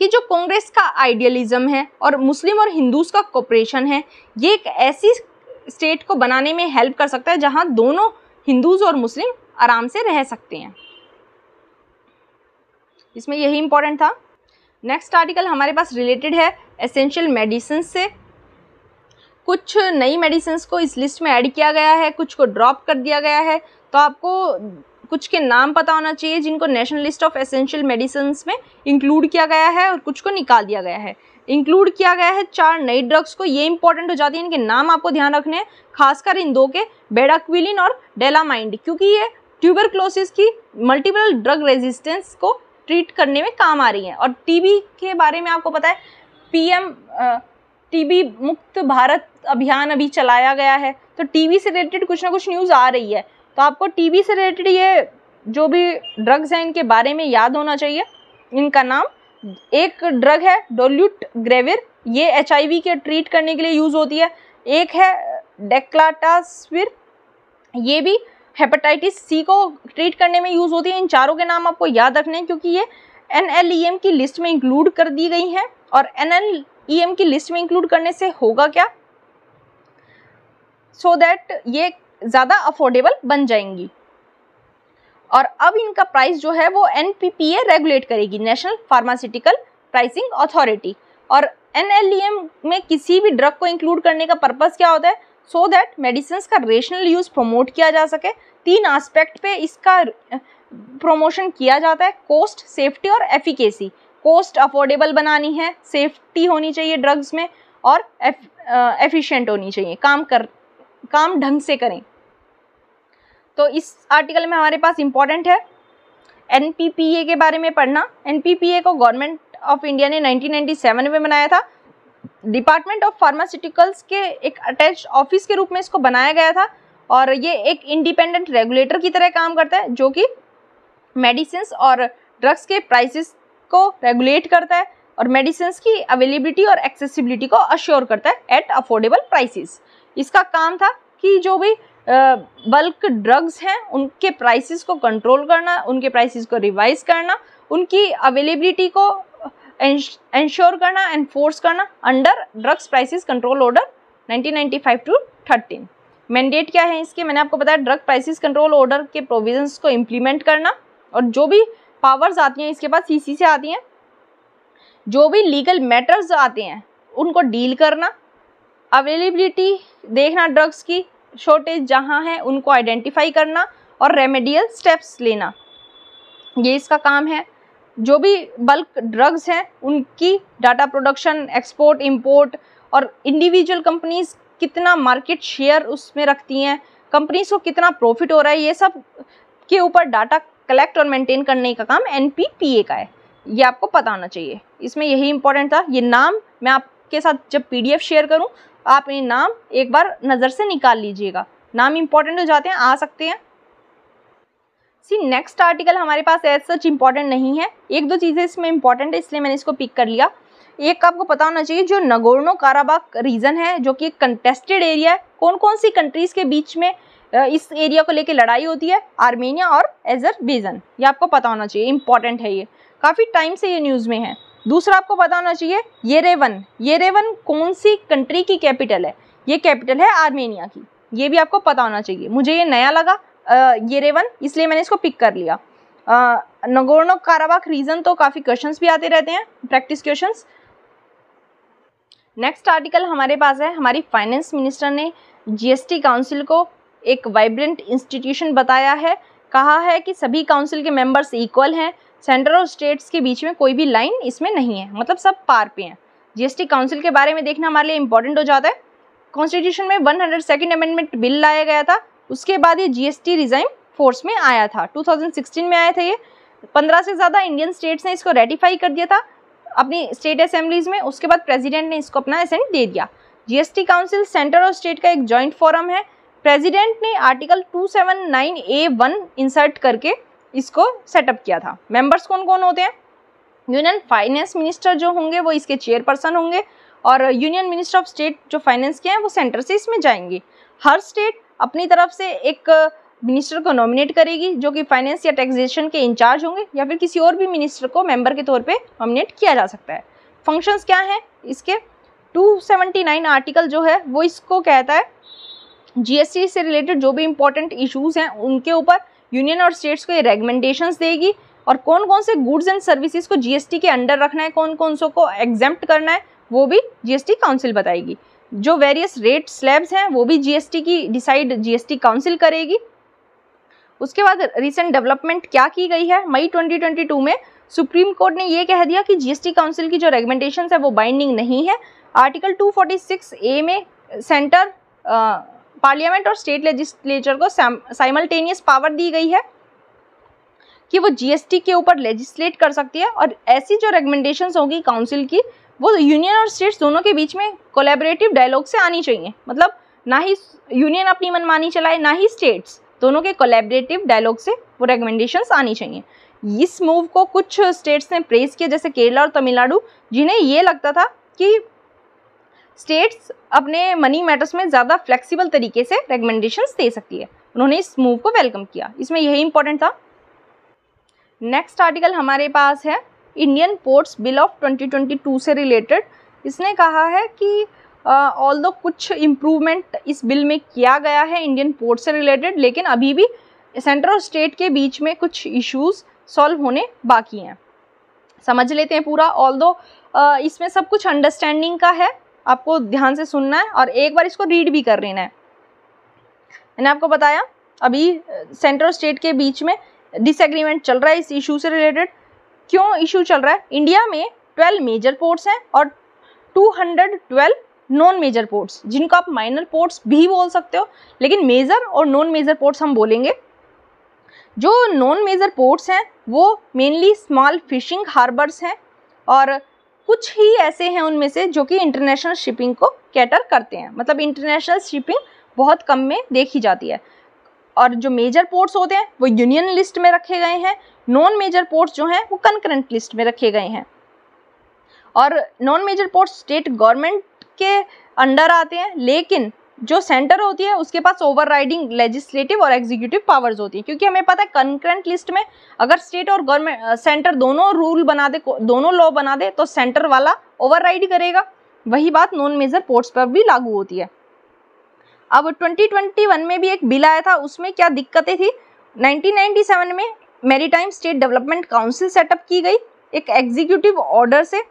कि जो कांग्रेस का आइडियलिज्म है और मुस्लिम और हिंदूज का कोऑपरेशन है, ये एक ऐसी स्टेट को बनाने में हेल्प कर सकता है जहां दोनों हिंदूज और मुस्लिम आराम से रह सकते हैं। इसमें यही इंपॉर्टेंट था। नेक्स्ट आर्टिकल हमारे पास रिलेटेड है एसेंशियल मेडिसिन से। कुछ नई मेडिसिन को इस लिस्ट में ऐड किया गया है, कुछ को ड्रॉप कर दिया गया है। तो आपको कुछ के नाम पता होना चाहिए जिनको national list of essential medicine में इंक्लूड किया गया है और कुछ को निकाल दिया गया है। इंक्लूड किया गया है 4 नई ड्रग्स को, ये इंपॉर्टेंट हो जाती है, इनके नाम आपको ध्यान रखने हैं, खासकर इन 2 के, बेडाक्विलिन और डेलामाइंड, क्योंकि ये ट्यूबरक्लोसिस की मल्टीपल ड्रग रेजिस्टेंस को ट्रीट करने में काम आ रही हैं। और टीबी के बारे में आपको पता है, पीएम टीबी मुक्त भारत अभियान अभी चलाया गया है, तो टीबी से रिलेटेड कुछ ना कुछ न्यूज़ आ रही है। तो आपको टीबी से रिलेटेड ये जो भी ड्रग्स हैं इनके बारे में याद होना चाहिए। इनका नाम, एक ड्रग है डोल्यूटग्रेविर, ये HIV के ट्रीट करने के लिए यूज़ होती है। एक है डेक्लाटास्विर, ये भी हेपेटाइटिस C को ट्रीट करने में यूज़ होती है। इन चारों के नाम आपको याद रखने हैं क्योंकि ये NLEM की लिस्ट में इंक्लूड कर दी गई हैं। और NLEM की लिस्ट में इंक्लूड करने से होगा क्या, सो दैट ये ज़्यादा अफोर्डेबल बन जाएंगी। और अब इनका प्राइस जो है वो NPPA रेगुलेट करेगी, नेशनल फार्मास्यूटिकल प्राइसिंग अथॉरिटी। और NLEM में किसी भी ड्रग को इंक्लूड करने का पर्पस क्या होता है, सो दैट मेडिसिन का रेशनल यूज़ प्रमोट किया जा सके। 3 एस्पेक्ट पे इसका प्रमोशन किया जाता है, कोस्ट, सेफ्टी और एफिकेसी। कोस्ट अफोर्डेबल बनानी है, सेफ्टी होनी चाहिए ड्रग्स में, और एफिशिएंट होनी चाहिए, काम ढंग से करें। तो इस आर्टिकल में हमारे पास इंपॉर्टेंट है NPPA के बारे में पढ़ना। NPPA को गवर्नमेंट ऑफ इंडिया ने 1997 में बनाया था। डिपार्टमेंट ऑफ फार्मास्यूटिकल्स के एक अटैच्ड ऑफिस के रूप में इसको बनाया गया था। और ये एक इंडिपेंडेंट रेगुलेटर की तरह काम करता है जो कि मेडिसिन और ड्रग्स के प्राइसेस को रेगुलेट करता है और मेडिसिन की अवेलेबिलिटी और एक्सेसिबिलिटी को अश्योर करता है एट अफोर्डेबल प्राइसेस। इसका काम था कि जो भी बल्क ड्रग्स हैं उनके प्राइसेस को कंट्रोल करना, उनके प्राइसेस को रिवाइज करना, उनकी अवेलेबिलिटी को इंश्योर करना, एनफोर्स करना under drugs prices control order 1995-13। Mandate क्या है इसके, मैंने आपको बताया, ड्रग प्राइसेस कंट्रोल ऑर्डर के प्रोविजंस को इम्प्लीमेंट करना। और जो भी पावर्स आती हैं इसके पास CC से आती हैं, जो भी लीगल मैटर्स आते हैं उनको डील करना, अवेलेबिलिटी देखना, ड्रग्स की शॉर्टेज जहाँ है उनको आइडेंटिफाई करना और रेमेडियल स्टेप्स लेना, ये इसका काम है। जो भी बल्क ड्रग्स हैं उनकी डाटा प्रोडक्शन, एक्सपोर्ट, इंपोर्ट और इंडिविजुअल कंपनीज कितना मार्केट शेयर उसमें रखती हैं, कंपनीज को कितना प्रॉफिट हो रहा है, ये सब के ऊपर डाटा कलेक्ट और मेंटेन करने का काम NPPA का है। ये आपको पता होना चाहिए। इसमें यही इंपॉर्टेंट था। ये नाम मैं आपके साथ जब PDF शेयर करूं, आप ये नाम एक बार नज़र से निकाल लीजिएगा, नाम इंपॉर्टेंट हो जाते हैं, आ सकते हैं। नेक्स्ट आर्टिकल हमारे पास एज सच इंपॉर्टेंट नहीं है, 1-2 चीज़ें इसमें इंपॉर्टेंट है इसलिए मैंने इसको पिक कर लिया। एक आपको पता होना चाहिए, जो नगोर्नो काराबाख रीजन है जो कि एक कंटेस्टेड एरिया है, कौन कौन सी कंट्रीज़ के बीच में इस एरिया को लेके लड़ाई होती है, आर्मेनिया और अज़रबैजान, ये आपको पता होना चाहिए, इंपॉर्टेंट है, ये काफ़ी टाइम से ये न्यूज़ में है। दूसरा आपको पता होना चाहिए येरेवन कौन सी कंट्री की कैपिटल है, ये कैपिटल है आर्मेनिया की, ये भी आपको पता होना चाहिए। मुझे ये नया लगा येरेवन, इसलिए मैंने इसको पिक कर लिया। नगोर्नो काराबाख रीजन तो काफ़ी क्वेश्चंस भी आते रहते हैं, प्रैक्टिस क्वेश्चंस। नेक्स्ट आर्टिकल हमारे पास है, हमारी फाइनेंस मिनिस्टर ने GST काउंसिल को एक वाइब्रेंट इंस्टीट्यूशन बताया है, कहा है कि सभी काउंसिल के मेंबर्स इक्वल हैं, सेंटर और स्टेट्स के बीच में कोई भी लाइन इसमें नहीं है, मतलब सब पार पे हैं। GST काउंसिल के बारे में देखना हमारे लिए इंपॉर्टेंट हो जाता है। कॉन्स्टिट्यूशन में 102nd अमेंडमेंट बिल लाया गया था, उसके बाद ये GST रिजाइम फोर्स में आया था, 2016 में आया था ये। 15 से ज़्यादा इंडियन स्टेट्स ने इसको रेटिफाई कर दिया था अपनी स्टेट असेंबलीज में, उसके बाद प्रेसिडेंट ने इसको अपना असेंट दे दिया। GST काउंसिल सेंटर और स्टेट का एक जॉइंट फोरम है। प्रेसिडेंट ने आर्टिकल 279A1 इंसर्ट करके इसको सेटअप किया था। मेंबर्स कौन कौन होते हैं, यूनियन फाइनेंस मिनिस्टर जो होंगे वो इसके चेयरपर्सन होंगे, और यूनियन मिनिस्टर ऑफ स्टेट जो फाइनेंस के हैं वो सेंटर से इसमें जाएंगे। हर स्टेट अपनी तरफ से एक मिनिस्टर को नॉमिनेट करेगी जो कि फाइनेंस या टैक्सेशन के इंचार्ज होंगे, या फिर किसी और भी मिनिस्टर को मेंबर के तौर पे नॉमिनेट किया जा सकता है। फंक्शंस क्या हैं इसके, 279 आर्टिकल जो है वो इसको कहता है GST से रिलेटेड जो भी इंपॉर्टेंट इश्यूज़ हैं उनके ऊपर यूनियन और स्टेट्स को ये रेकमेंडेशंस देगी, और कौन कौन से गुड्स एंड सर्विसेज को जीएसटी के अंडर रखना है, कौन कौन सो को एग्जेम्प्ट करना है, वो भी जीएसटी काउंसिल बताएगी। जो वेरियस रेट स्लैब्स हैं वो भी जीएसटी की डिसाइड जीएसटी काउंसिल करेगी। उसके बाद रिसेंट डेवलपमेंट क्या की गई है, मई 2022 में सुप्रीम कोर्ट ने ये कह दिया कि जीएसटी काउंसिल की जो रेकमेंडेशंस है वो बाइंडिंग नहीं है। आर्टिकल 246A में सेंटर, पार्लियामेंट और स्टेट लेजिस्लेचर को साइमल्टेनियस पावर दी गई है कि वो जीएसटी के ऊपर लेजिस्लेट कर सकती है, और ऐसी जो रेकमेंडेशंस होगी काउंसिल की वो यूनियन और स्टेट्स दोनों के बीच में कोलैबोरेटिव डायलॉग से आनी चाहिए। मतलब ना ही यूनियन अपनी मनमानी चलाए, ना ही स्टेट्स, दोनों के कोलैबोरेटिव डायलॉग से वो रेकमेंडेशंस आनी चाहिए। इस मूव को कुछ स्टेट्स ने प्रेज किया, जैसे केरला और तमिलनाडु, जिन्हें ये लगता था कि स्टेट्स अपने मनी मैटर्स में ज़्यादा फ्लेक्सिबल तरीके से रेकमेंडेशंस दे सकती है। उन्होंने इस मूव को वेलकम किया, इसमें यही इंपॉर्टेंट था। नेक्स्ट आर्टिकल हमारे पास है इंडियन पोर्ट्स बिल ऑफ 2022 से रिलेटेड। इसने कहा है कि ऑल्दो कुछ इम्प्रूवमेंट इस बिल में किया गया है इंडियन पोर्ट से रिलेटेड, लेकिन अभी भी सेंटर और स्टेट के बीच में कुछ इश्यूज सॉल्व होने बाकी हैं। समझ लेते हैं पूरा। ऑल्दो इसमें सब कुछ अंडरस्टैंडिंग का है, आपको ध्यान से सुनना है और एक बार इसको रीड भी कर लेना है। मैंने आपको बताया अभी सेंटर और स्टेट के बीच में डिसएग्रीमेंट चल रहा है इस इशू से रिलेटेड। क्यों इशू चल रहा है? इंडिया में 12 मेजर पोर्ट्स हैं और 212 नॉन मेजर पोर्ट्स, जिनको आप माइनर पोर्ट्स भी बोल सकते हो, लेकिन मेजर और नॉन मेजर पोर्ट्स हम बोलेंगे। जो नॉन मेजर पोर्ट्स हैं वो मेनली स्मॉल फिशिंग हार्बर्स हैं, और कुछ ही ऐसे हैं उनमें से जो कि इंटरनेशनल शिपिंग को कैटर करते हैं। मतलब इंटरनेशनल शिपिंग बहुत कम में देखी जाती है। और जो मेजर पोर्ट्स होते हैं वो यूनियन लिस्ट में रखे गए हैं, नॉन मेजर पोर्ट्स जो हैं वो कंकरेंट लिस्ट में रखे गए हैं। और non major ports state government के अंडर आते हैं, लेकिन जो सेंटर होती है उसके पास ओवरराइडिंग लेजिस्लेटिव और एग्जीक्यूटिव पावर्स होती है, क्योंकि हमें पता है कंकरेंट लिस्ट में अगर स्टेट और गवर्नमेंट सेंटर दोनों रूल बना दे, दोनों लॉ बना दे, तो सेंटर वाला ओवरराइड करेगा। वही बात नॉन मेजर पोर्ट्स पर भी लागू होती है। अब 2021 में भी एक बिल आया था, उसमें क्या दिक्कतें थी? 1997 में maritime state development council setup की गई एक एग्जीक्यूटिव ऑर्डर से,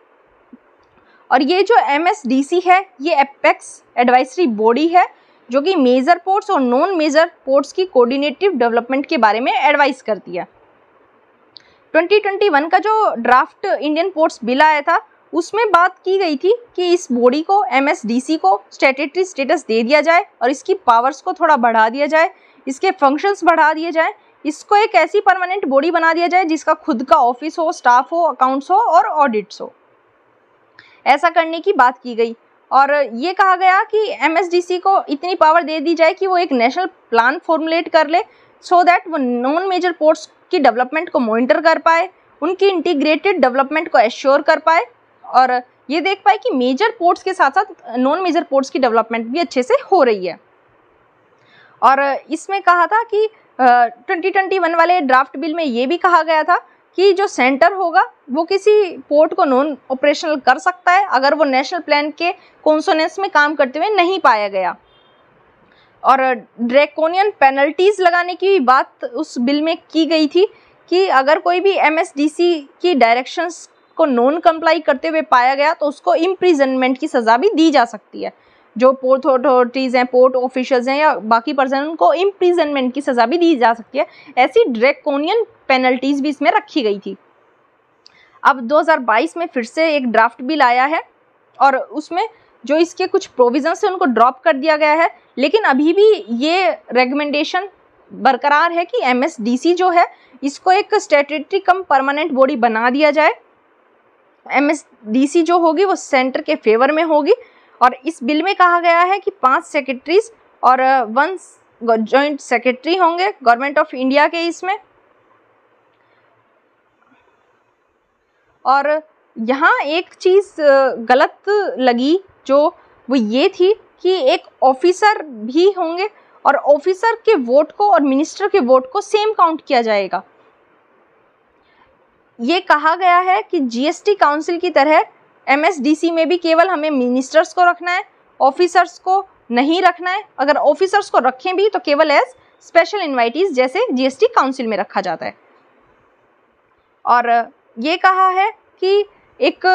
और ये जो MSDC है ये एपेक्स एडवाइजरी बॉडी है जो कि मेजर पोर्ट्स और नॉन मेजर पोर्ट्स की कोऑर्डिनेटिव डेवलपमेंट के बारे में एडवाइस करती है। 2021 का जो ड्राफ्ट इंडियन पोर्ट्स बिल आया था उसमें बात की गई थी कि इस बॉडी को MSDC को स्टैट्यूटरी स्टेटस दे दिया जाए और इसकी पावर्स को थोड़ा बढ़ा दिया जाए, इसके फंक्शंस बढ़ा दिए जाए, इसको एक ऐसी परमानेंट बॉडी बना दिया जाए जिसका खुद का ऑफिस हो, स्टाफ हो, अकाउंट्स हो और ऑडिट्स हो। ऐसा करने की बात की गई और ये कहा गया कि MSDC को इतनी पावर दे दी जाए कि वो एक नेशनल प्लान फॉर्मुलेट कर ले, सो दैट वो नॉन मेजर पोर्ट्स की डेवलपमेंट को मॉनिटर कर पाए, उनकी इंटीग्रेटेड डेवलपमेंट को एश्योर कर पाए और ये देख पाए कि मेजर पोर्ट्स के साथ साथ नॉन मेजर पोर्ट्स की डेवलपमेंट भी अच्छे से हो रही है। और इसमें कहा था कि 2021 वाले ड्राफ्ट बिल में ये भी कहा गया था कि जो सेंटर होगा वो किसी पोर्ट को नॉन ऑपरेशनल कर सकता है अगर वो नेशनल प्लान के कॉन्सोनेंस में काम करते हुए नहीं पाया गया। और ड्रैकोनियन पेनल्टीज लगाने की बात उस बिल में की गई थी कि अगर कोई भी MSDC की डायरेक्शंस को नॉन कंप्लाई करते हुए पाया गया तो उसको इम्प्रिजनमेंट की सज़ा भी दी जा सकती है। जो पोर्ट अथॉरिटीज़ हैं, पोर्ट ऑफिशियल्स हैं या बाकी पर्सन, उनको इम्प्रिजनमेंट की सज़ा भी दी जा सकती है। ऐसी ड्रैकोनियन पेनल्टीज़ भी इसमें रखी गई थी। अब 2022 में फिर से एक ड्राफ्ट बिल आया है और उसमें जो इसके कुछ प्रोविजंस हैं उनको ड्रॉप कर दिया गया है, लेकिन अभी भी ये रेकमेंडेशन बरकरार है कि MSDC जो है इसको एक स्टैट्यूटरी कम परमानेंट बॉडी बना दिया जाए। MSDC जो होगी वो सेंटर के फेवर में होगी और इस बिल में कहा गया है कि 5 सेक्रेटरीज और 1 जॉइंट सेक्रेटरी होंगे गवर्नमेंट ऑफ इंडिया के इसमें। और यहाँ एक चीज़ गलत लगी जो वो ये थी कि एक ऑफिसर भी होंगे और ऑफिसर के वोट को और मिनिस्टर के वोट को सेम काउंट किया जाएगा। ये कहा गया है कि GST काउंसिल की तरह MSDC में भी केवल हमें मिनिस्टर्स को रखना है, ऑफिसर्स को नहीं रखना है। अगर ऑफिसर्स को रखें भी तो केवल एज स्पेशल इन्वाइटीज जैसे GST काउंसिल में रखा जाता है। और ये कहा है कि एक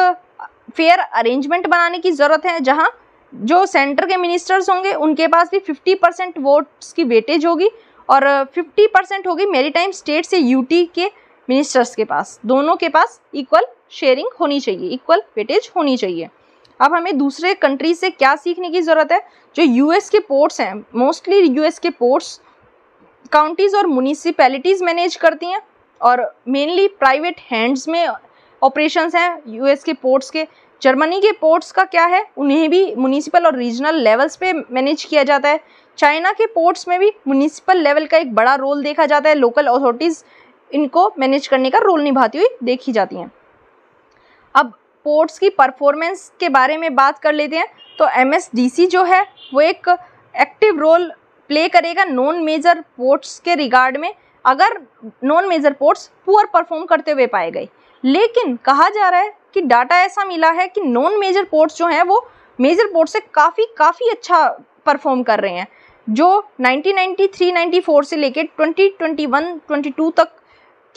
फेयर अरेंजमेंट बनाने की ज़रूरत है, जहाँ जो सेंटर के मिनिस्टर्स होंगे उनके पास भी 50% वोट्स की वेटेज होगी और 50% होगी मैरीटाइम स्टेट्स या यूटी के मिनिस्टर्स के पास। दोनों के पास इक्वल शेयरिंग होनी चाहिए, इक्वल वेटेज होनी चाहिए। अब हमें दूसरे कंट्री से क्या सीखने की ज़रूरत है? जो यूएस के पोर्ट्स हैं, मोस्टली यूएस के पोर्ट्स काउंटीज़ और म्यूनिसिपैलिटीज़ मैनेज करती हैं और मेनली प्राइवेट हैंड्स में ऑपरेशंस हैं यूएस के पोर्ट्स के। जर्मनी के पोर्ट्स का क्या है, उन्हें भी म्यूनिसिपल और रीजनल लेवल्स पे मैनेज किया जाता है। चाइना के पोर्ट्स में भी म्यूनिसिपल लेवल का एक बड़ा रोल देखा जाता है, लोकल अथॉरिटीज़ इनको मैनेज करने का रोल निभाती हुई देखी जाती हैं। अब पोर्ट्स की परफॉर्मेंस के बारे में बात कर लेते हैं। तो एमएसडीसी जो है वो एक एक्टिव रोल प्ले करेगा नॉन मेजर पोर्ट्स के रिगार्ड में, अगर non major ports poor perform करते हुए पाए गए। लेकिन कहा जा रहा है कि डाटा ऐसा मिला है कि नॉन मेजर पोर्ट्स जो हैं वो मेजर पोर्ट्स से काफ़ी अच्छा परफॉर्म कर रहे हैं। जो 1993-94 से लेकर 2021-22 तक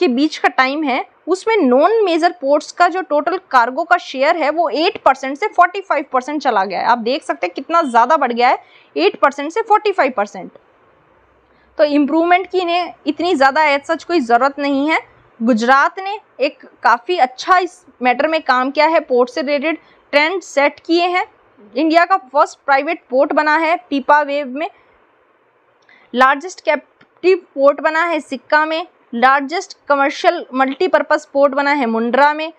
के बीच का टाइम है, उसमें नॉन मेजर पोर्ट्स का जो टोटल कार्गो का शेयर है वो 8% से 45% चला गया है। आप देख सकते हैं कितना ज़्यादा बढ़ गया है, 8% से 45%। तो इम्प्रूवमेंट की इन्हें इतनी ज़्यादा एज सच कोई ज़रूरत नहीं है। गुजरात ने एक काफ़ी अच्छा इस मैटर में काम किया है, पोर्ट से रिलेटेड ट्रेंड सेट किए हैं। इंडिया का फर्स्ट प्राइवेट पोर्ट बना है पीपा वेव में, लार्जेस्ट कैप्टिव पोर्ट बना है सिक्का में, लार्जेस्ट कमर्शियल मल्टीपर्पज़ पोर्ट बना है मुंड्रा में,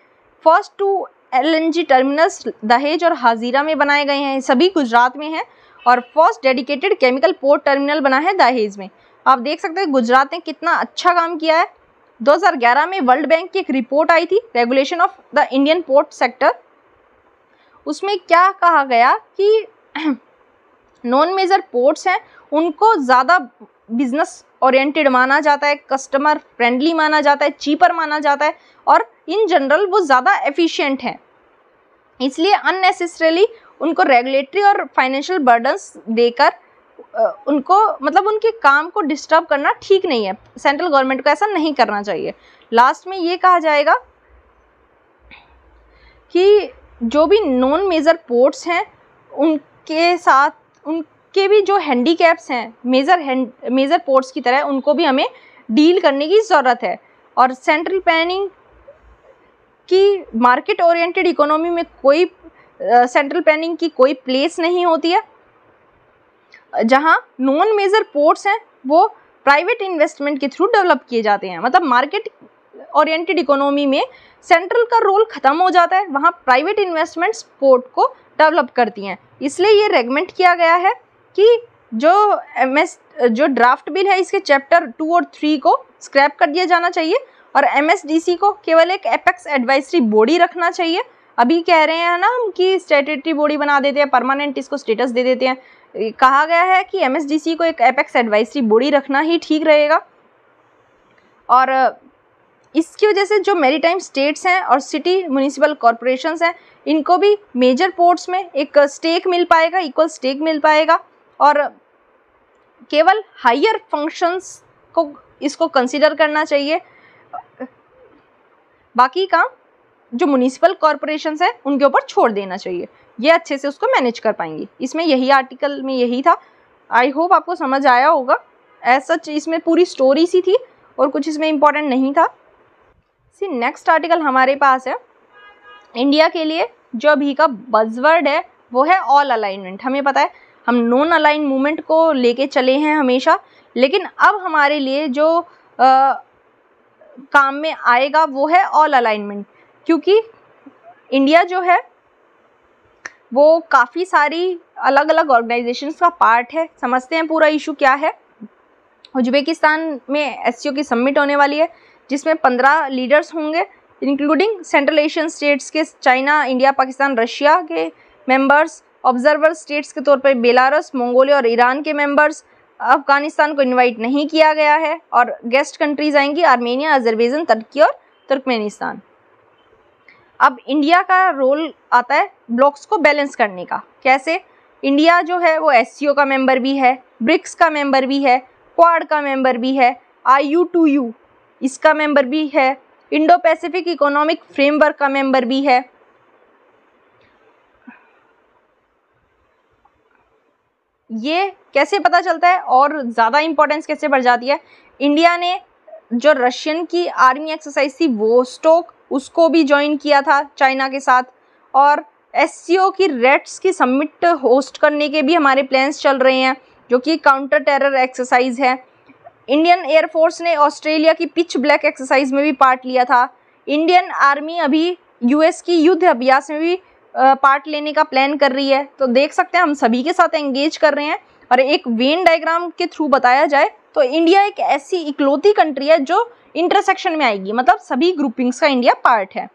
फर्स्ट 2 LNG टर्मिनल्स दहेज और हाजीरा में बनाए गए हैं, सभी गुजरात में हैं। और first dedicated chemical port terminal बना है दहेज में। आप देख सकते हैं गुजरात ने कितना अच्छा काम किया है। 2011 में वर्ल्ड बैंक की एक रिपोर्ट आई थी, regulation of the Indian port sector. उसमें क्या कहा गया कि नॉन मेजर पोर्ट्स हैं उनको ज़्यादा बिजनेस ओरिएंटेड माना जाता है, कस्टमर फ्रेंडली माना जाता है, चीपर माना जाता है और इन जनरल वो ज़्यादा एफिशिएंट हैं। इसलिए अननेसेसरीली उनको रेगुलेटरी और फाइनेंशियल बर्डन्स देकर उनको मतलब उनके काम को डिस्टर्ब करना ठीक नहीं है। सेंट्रल गवर्नमेंट को ऐसा नहीं करना चाहिए। लास्ट में ये कहा जाएगा कि जो भी नॉन मेजर पोर्ट्स हैं उनके साथ उनके भी जो हैंडीकैप्स हैं मेजर पोर्ट्स की तरह, उनको भी हमें डील करने की ज़रूरत है। और सेंट्रल प्लानिंग की मार्केट ओरिएंटेड इकोनॉमी में कोई सेंट्रल प्लानिंग की कोई प्लेस नहीं होती है। जहां नॉन मेजर पोर्ट्स हैं वो प्राइवेट इन्वेस्टमेंट के थ्रू डेवलप किए जाते हैं। मतलब मार्केट ओरिएंटेड इकोनॉमी में सेंट्रल का रोल ख़त्म हो जाता है, वहाँ प्राइवेट इन्वेस्टमेंट्स पोर्ट को डेवलप करती हैं। इसलिए ये रेगमेंट किया गया है कि जो ड्राफ्ट बिल है इसके चैप्टर 2 और 3 को स्क्रैप कर दिया जाना चाहिए और एमएसडीसी को केवल एक एपेक्स एडवाइजरी बॉडी रखना चाहिए। अभी कह रहे हैं ना हम कि स्टैट्यूटरी बॉडी बना देते हैं, परमानेंट इसको स्टेटस दे देते हैं। कहा गया है कि एमएसडीसी को एक एपेक्स एडवाइजरी बॉडी रखना ही ठीक रहेगा। और इसकी वजह से जो मैरीटाइम स्टेट्स हैं और सिटी म्यूनिसिपल कॉरपोरेशंस हैं, इनको भी मेजर पोर्ट्स में एक स्टेक मिल पाएगा, इक्वल स्टेक मिल पाएगा और केवल हायर फंक्शंस को इसको कंसीडर करना चाहिए। बाकी काम जो म्यूनिसिपल कॉरपोरेशंस है उनके ऊपर छोड़ देना चाहिए, ये अच्छे से उसको मैनेज कर पाएंगी। इसमें यही आर्टिकल में यही था। आई होप आपको समझ आया होगा। एज सच इसमें पूरी स्टोरी सी थी और कुछ इसमें इम्पोर्टेंट नहीं था। नेक्स्ट आर्टिकल हमारे पास है इंडिया के लिए जो अभी का बज़वर्ड है वो है ऑल अलाइनमेंट। हमें पता है हम नॉन अलाइन मूवमेंट को लेके चले हैं हमेशा, लेकिन अब हमारे लिए जो काम में आएगा वो है ऑल अलाइनमेंट, क्योंकि इंडिया जो है वो काफ़ी सारी अलग अलग ऑर्गेनाइजेशंस का पार्ट है। समझते हैं पूरा इशू क्या है। उज्बेकिस्तान में एससीओ की समिट होने वाली है जिसमें 15 लीडर्स होंगे, इंक्लूडिंग सेंट्रल एशियन स्टेट्स के चाइना, इंडिया, पाकिस्तान, रशिया के मेंबर्स, ऑब्जर्वर स्टेट्स के तौर पर बेलारूस, मंगोलिया और ईरान के मेंबर्स। अफगानिस्तान को इनवाइट नहीं किया गया है और गेस्ट कंट्रीज आएंगी आर्मेनिया, अजरबैजान, तुर्की और तुर्कमेनिस्तान। अब इंडिया का रोल आता है ब्लॉक्स को बैलेंस करने का। कैसे? इंडिया जो है वो एससीओ का मेंबर भी है, ब्रिक्स का मेंबर भी है, क्वाड का मेंबर भी है, IU2U इसका मेंबर भी है, इंडो पैसिफिक इकोनॉमिक फ्रेमवर्क का मेंबर भी है। ये कैसे पता चलता है और ज़्यादा इंपॉर्टेंस कैसे बढ़ जाती है, इंडिया ने जो रशियन की आर्मी एक्सरसाइज थी वोस्टॉक, उसको भी ज्वाइन किया था चाइना के साथ, और एससीओ की रेड्स की समिट होस्ट करने के भी हमारे प्लान्स चल रहे हैं, जो कि काउंटर टेरर एक्सरसाइज है। इंडियन एयरफोर्स ने ऑस्ट्रेलिया की पिच ब्लैक एक्सरसाइज में भी पार्ट लिया था। इंडियन आर्मी अभी यूएस की युद्ध अभ्यास में भी पार्ट लेने का प्लान कर रही है। तो देख सकते हैं हम सभी के साथ एंगेज कर रहे हैं। और एक वेन डायग्राम के थ्रू बताया जाए तो इंडिया एक ऐसी इकलौती कंट्री है जो इंटरसेक्शन में आएगी, मतलब सभी ग्रुपिंग्स का इंडिया पार्ट है।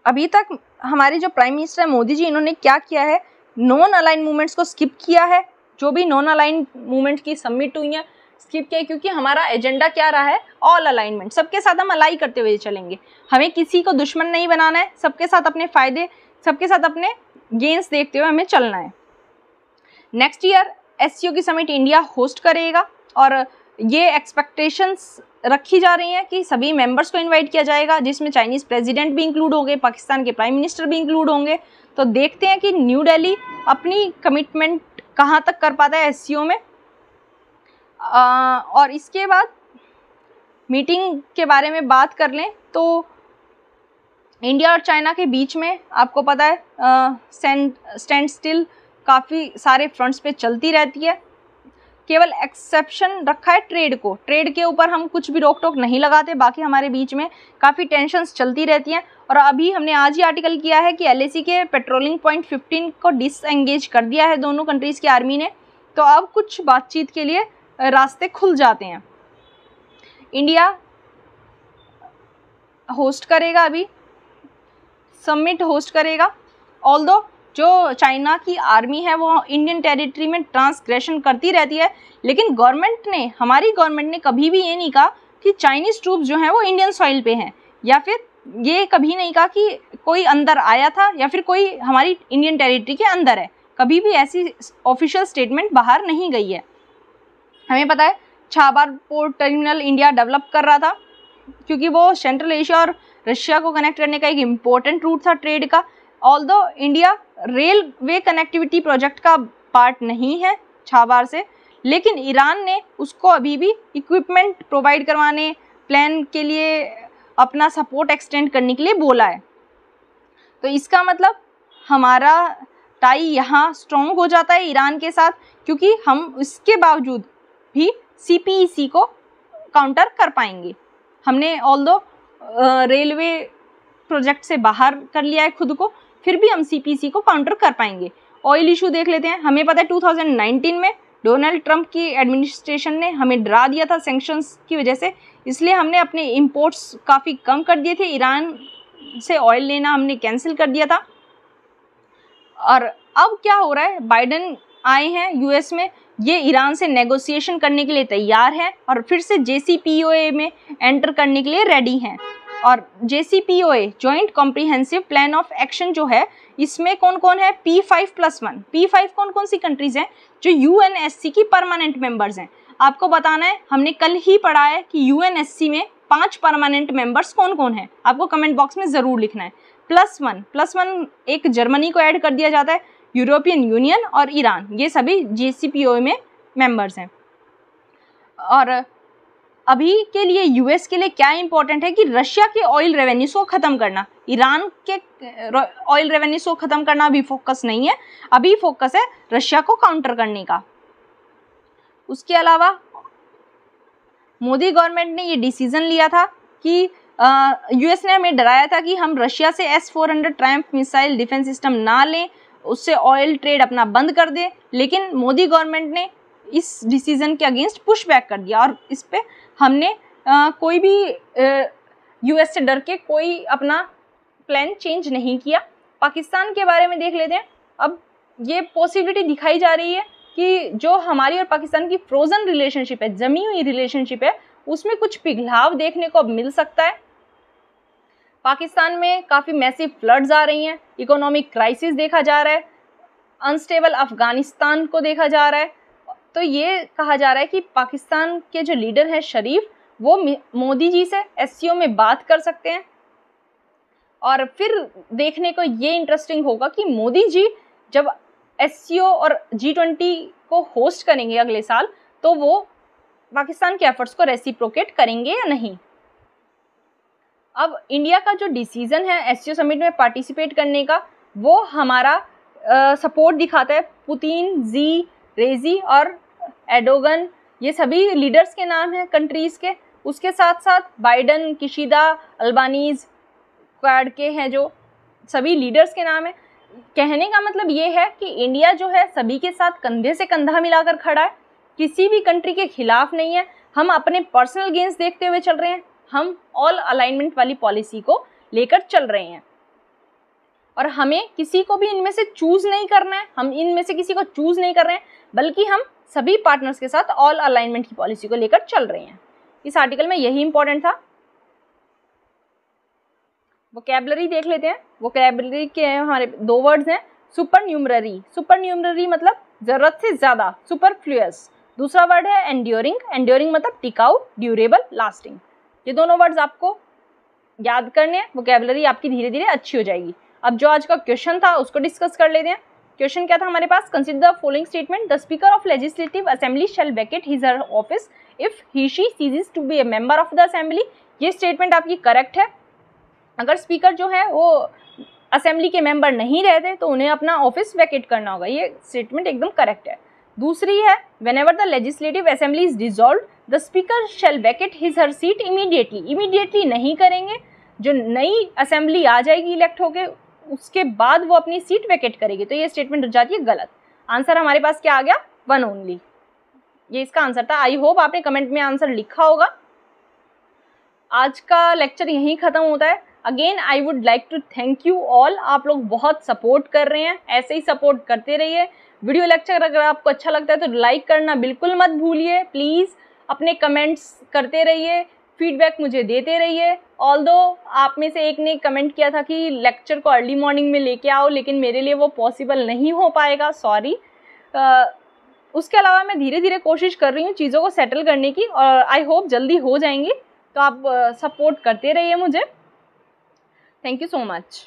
अभी तक हमारे जो प्राइम मिनिस्टर है मोदी जी, इन्होंने क्या किया है, नॉन अलाइन मूवमेंट्स को स्किप किया है। जो भी नॉन अलाइन मूवमेंट की समिट हुई है स्किप किया, क्योंकि हमारा एजेंडा क्या रहा है, ऑल अलाइनमेंट, सबके साथ हम अलाई करते हुए चलेंगे। हमें किसी को दुश्मन नहीं बनाना है, सबके साथ अपने फायदे, सबके साथ अपने गेन्स देखते हुए हमें चलना है। नेक्स्ट ईयर एससीओ की समिट इंडिया होस्ट करेगा और ये एक्सपेक्टेशंस रखी जा रही हैं कि सभी मेंबर्स को इनवाइट किया जाएगा, जिसमें चाइनीज़ प्रेसिडेंट भी इंक्लूड होंगे, पाकिस्तान के प्राइम मिनिस्टर भी इंक्लूड होंगे। तो देखते हैं कि न्यू दिल्ली अपनी कमिटमेंट कहाँ तक कर पाता है एससीओ में। और इसके बाद मीटिंग के बारे में बात कर लें तो इंडिया और चाइना के बीच में आपको पता है स्टैंड स्टिल काफ़ी सारे फ्रंट्स पे चलती रहती है। केवल एक्सेप्शन रखा है ट्रेड को, ट्रेड के ऊपर हम कुछ भी रोक टोक नहीं लगाते, बाकी हमारे बीच में काफ़ी टेंशन्स चलती रहती हैं। और अभी हमने आज ही आर्टिकल किया है कि एलएसी के पेट्रोलिंग पॉइंट 15 को डिसएंगेज कर दिया है दोनों कंट्रीज़ की आर्मी ने। तो अब कुछ बातचीत के लिए रास्ते खुल जाते हैं। इंडिया होस्ट करेगा, अभी समिट होस्ट करेगा। ऑल्दो जो चाइना की आर्मी है वो इंडियन टेरिटरी में ट्रांसग्रेशन करती रहती है, लेकिन गवर्नमेंट ने, हमारी गवर्नमेंट ने कभी भी ये नहीं कहा कि चाइनीज़ ट्रूप्स जो हैं वो इंडियन सॉइल पे हैं, या फिर ये कभी नहीं कहा कि कोई अंदर आया था या फिर कोई हमारी इंडियन टेरिटरी के अंदर है। कभी भी ऐसी ऑफिशियल स्टेटमेंट बाहर नहीं गई है। हमें पता है Chabahar port terminal India develop कर रहा था, क्योंकि वो सेंट्रल एशिया और रशिया को कनेक्ट करने का एक इम्पोर्टेंट रूट था ट्रेड का। Although India railway connectivity project का पार्ट नहीं है छाबार से, लेकिन ईरान ने उसको अभी भी इक्विपमेंट प्रोवाइड करवाने, प्लान के लिए अपना सपोर्ट एक्सटेंड करने के लिए बोला है। तो इसका मतलब हमारा टाई यहाँ स्ट्रॉन्ग हो जाता है ईरान के साथ, क्योंकि हम इसके बावजूद भी सीपीईसी को काउंटर कर पाएंगे। हमने ऑल्दो रेलवे प्रोजेक्ट से बाहर कर लिया है खुद को, फिर भी हम सीपीईसी को काउंटर कर पाएंगे। ऑयल इशू देख लेते हैं। हमें पता है 2019 में डोनाल्ड ट्रंप की एडमिनिस्ट्रेशन ने हमें डरा दिया था सैंक्शंस की वजह से, इसलिए हमने अपने इंपोर्ट्स काफ़ी कम कर दिए थे। ईरान से ऑयल लेना हमने कैंसिल कर दिया था। और अब क्या हो रहा है, बाइडेन आए हैं यूएस में, ये ईरान से नेगोशिएशन करने के लिए तैयार हैं और फिर से JCPOA में एंटर करने के लिए रेडी हैं। और JCPOA joint comprehensive plan of action जो है, इसमें कौन कौन है, P5+1। P5 कौन कौन सी कंट्रीज़ हैं जो UNSC की परमानेंट मेंबर्स हैं। आपको बताना है, हमने कल ही पढ़ा है कि UNSC में 5 परमानेंट मेंबर्स कौन कौन हैं, आपको कमेंट बॉक्स में ज़रूर लिखना है। +1 एक जर्मनी को ऐड कर दिया जाता है, यूरोपियन यूनियन और ईरान, ये सभी JCPOA में मेंबर्स हैं। और अभी के लिए यूएस के लिए क्या इंपॉर्टेंट है कि रशिया के ऑयल रेवेन्यूज को ख़त्म करना, ईरान के ऑयल रेवेन्यूज को ख़त्म करना अभी फोकस नहीं है, अभी फोकस है रशिया को काउंटर करने का। उसके अलावा मोदी गवर्नमेंट ने ये डिसीज़न लिया था कि यूएस ने हमें डराया था कि हम रशिया से S-400 Triumph missile defence system ना लें, उससे ऑयल ट्रेड अपना बंद कर दें, लेकिन मोदी गवर्नमेंट ने इस डिसीज़न के अगेंस्ट पुश बैक कर दिया और इस पे हमने कोई भी यूएस से डर के कोई अपना प्लान चेंज नहीं किया। पाकिस्तान के बारे में देख लेते हैं। अब ये पॉसिबिलिटी दिखाई जा रही है कि जो हमारी और पाकिस्तान की फ्रोज़न रिलेशनशिप है, जमी हुई रिलेशनशिप है, उसमें कुछ पिघलाव देखने को अब मिल सकता है। पाकिस्तान में काफ़ी मैसिव फ्लड्स आ रही हैं, इकोनॉमिक क्राइसिस देखा जा रहा है, अनस्टेबल अफगानिस्तान को देखा जा रहा है। तो ये कहा जा रहा है कि पाकिस्तान के जो लीडर हैं शरीफ, वो मोदी जी से SCO में बात कर सकते हैं। और फिर देखने को ये इंटरेस्टिंग होगा कि मोदी जी जब SCO और G20 को होस्ट करेंगे अगले साल, तो वो पाकिस्तान के एफर्ट्स को रेसिप्रोकेट करेंगे या नहीं। अब इंडिया का जो डिसीजन है SCO समिट में पार्टिसिपेट करने का, वो हमारा सपोर्ट दिखाता है। पुतिन, जी, रेजी और एडोगन, ये सभी लीडर्स के नाम हैं कंट्रीज़ के। उसके साथ साथ बाइडन, किशिदा, अल्बानीज, क्वाड के हैं, जो सभी लीडर्स के नाम हैं। कहने का मतलब ये है कि इंडिया जो है सभी के साथ कंधे से कंधा मिलाकर खड़ा है, किसी भी कंट्री के खिलाफ नहीं है। हम अपने पर्सनल गेन्स देखते हुए चल रहे हैं, हम ऑल अलाइनमेंट वाली पॉलिसी को लेकर चल रहे हैं और हमें किसी को भी इनमें से चूज नहीं करना है। हम इनमें से किसी को चूज नहीं कर रहे हैं, बल्कि हम सभी पार्टनर्स के साथ ऑल अलाइनमेंट की पॉलिसी को लेकर चल रहे हैं। इस आर्टिकल में यही इंपॉर्टेंट था। वोकैबुलरी देख लेते हैं। वोकैबुलरी के हमारे 2 वर्ड्स हैं, सुपर न्यूमररी। सुपर न्यूमररी मतलब जरूरत से ज्यादा, सुपरफ्लुअस। दूसरा वर्ड है एंड्योरिंग। एंड्योरिंग मतलब टिकाऊ, ड्यूरेबल, लास्टिंग। ये दोनों वर्ड्स आपको याद करने हैं, वोकैबुलरी आपकी धीरे धीरे अच्छी हो जाएगी। अब जो आज का क्वेश्चन था उसको डिस्कस कर लेते हैं। क्वेश्चन क्या था हमारे पास, consider the following statement, the speaker of legislative assembly shall vacate his her office if he she ceases to be a member of the assembly. ये स्टेटमेंट आपकी करेक्ट है। अगर स्पीकर जो है वो असेंबली के मेंबर नहीं रहते तो उन्हें अपना ऑफिस वैकेट करना होगा। ये स्टेटमेंट एकदम करेक्ट है। दूसरी है, whenever the legislative assembly is dissolved the speaker shall vacate his her seat immediately. Immediately नहीं करेंगे, जो नई असेंबली आ जाएगी इलेक्ट होके उसके बाद वो अपनी सीट वैकेट करेगी। तो ये स्टेटमेंट हो जाती है गलत। आंसर हमारे पास क्या आ गया, 1 ओनली। ये इसका आंसर था। आई होप आपने कमेंट में आंसर लिखा होगा। आज का लेक्चर यहीं ख़त्म होता है। Again I would like to thank you all. आप लोग बहुत सपोर्ट कर रहे हैं, ऐसे ही सपोर्ट करते रहिए। वीडियो लेक्चर अगर आपको अच्छा लगता है तो लाइक करना बिल्कुल मत भूलिए। प्लीज़ अपने कमेंट्स करते रहिए, फीडबैक मुझे देते रहिए। ऑल्दो आप में से एक ने कमेंट किया था कि लेक्चर को अर्ली मॉर्निंग में लेके आओ, लेकिन मेरे लिए वो पॉसिबल नहीं हो पाएगा, सॉरी। उसके अलावा मैं धीरे धीरे कोशिश कर रही हूँ चीज़ों को सेटल करने की और आई होप जल्दी हो जाएंगी। तो आप सपोर्ट करते रहिए मुझे। Thank you so much.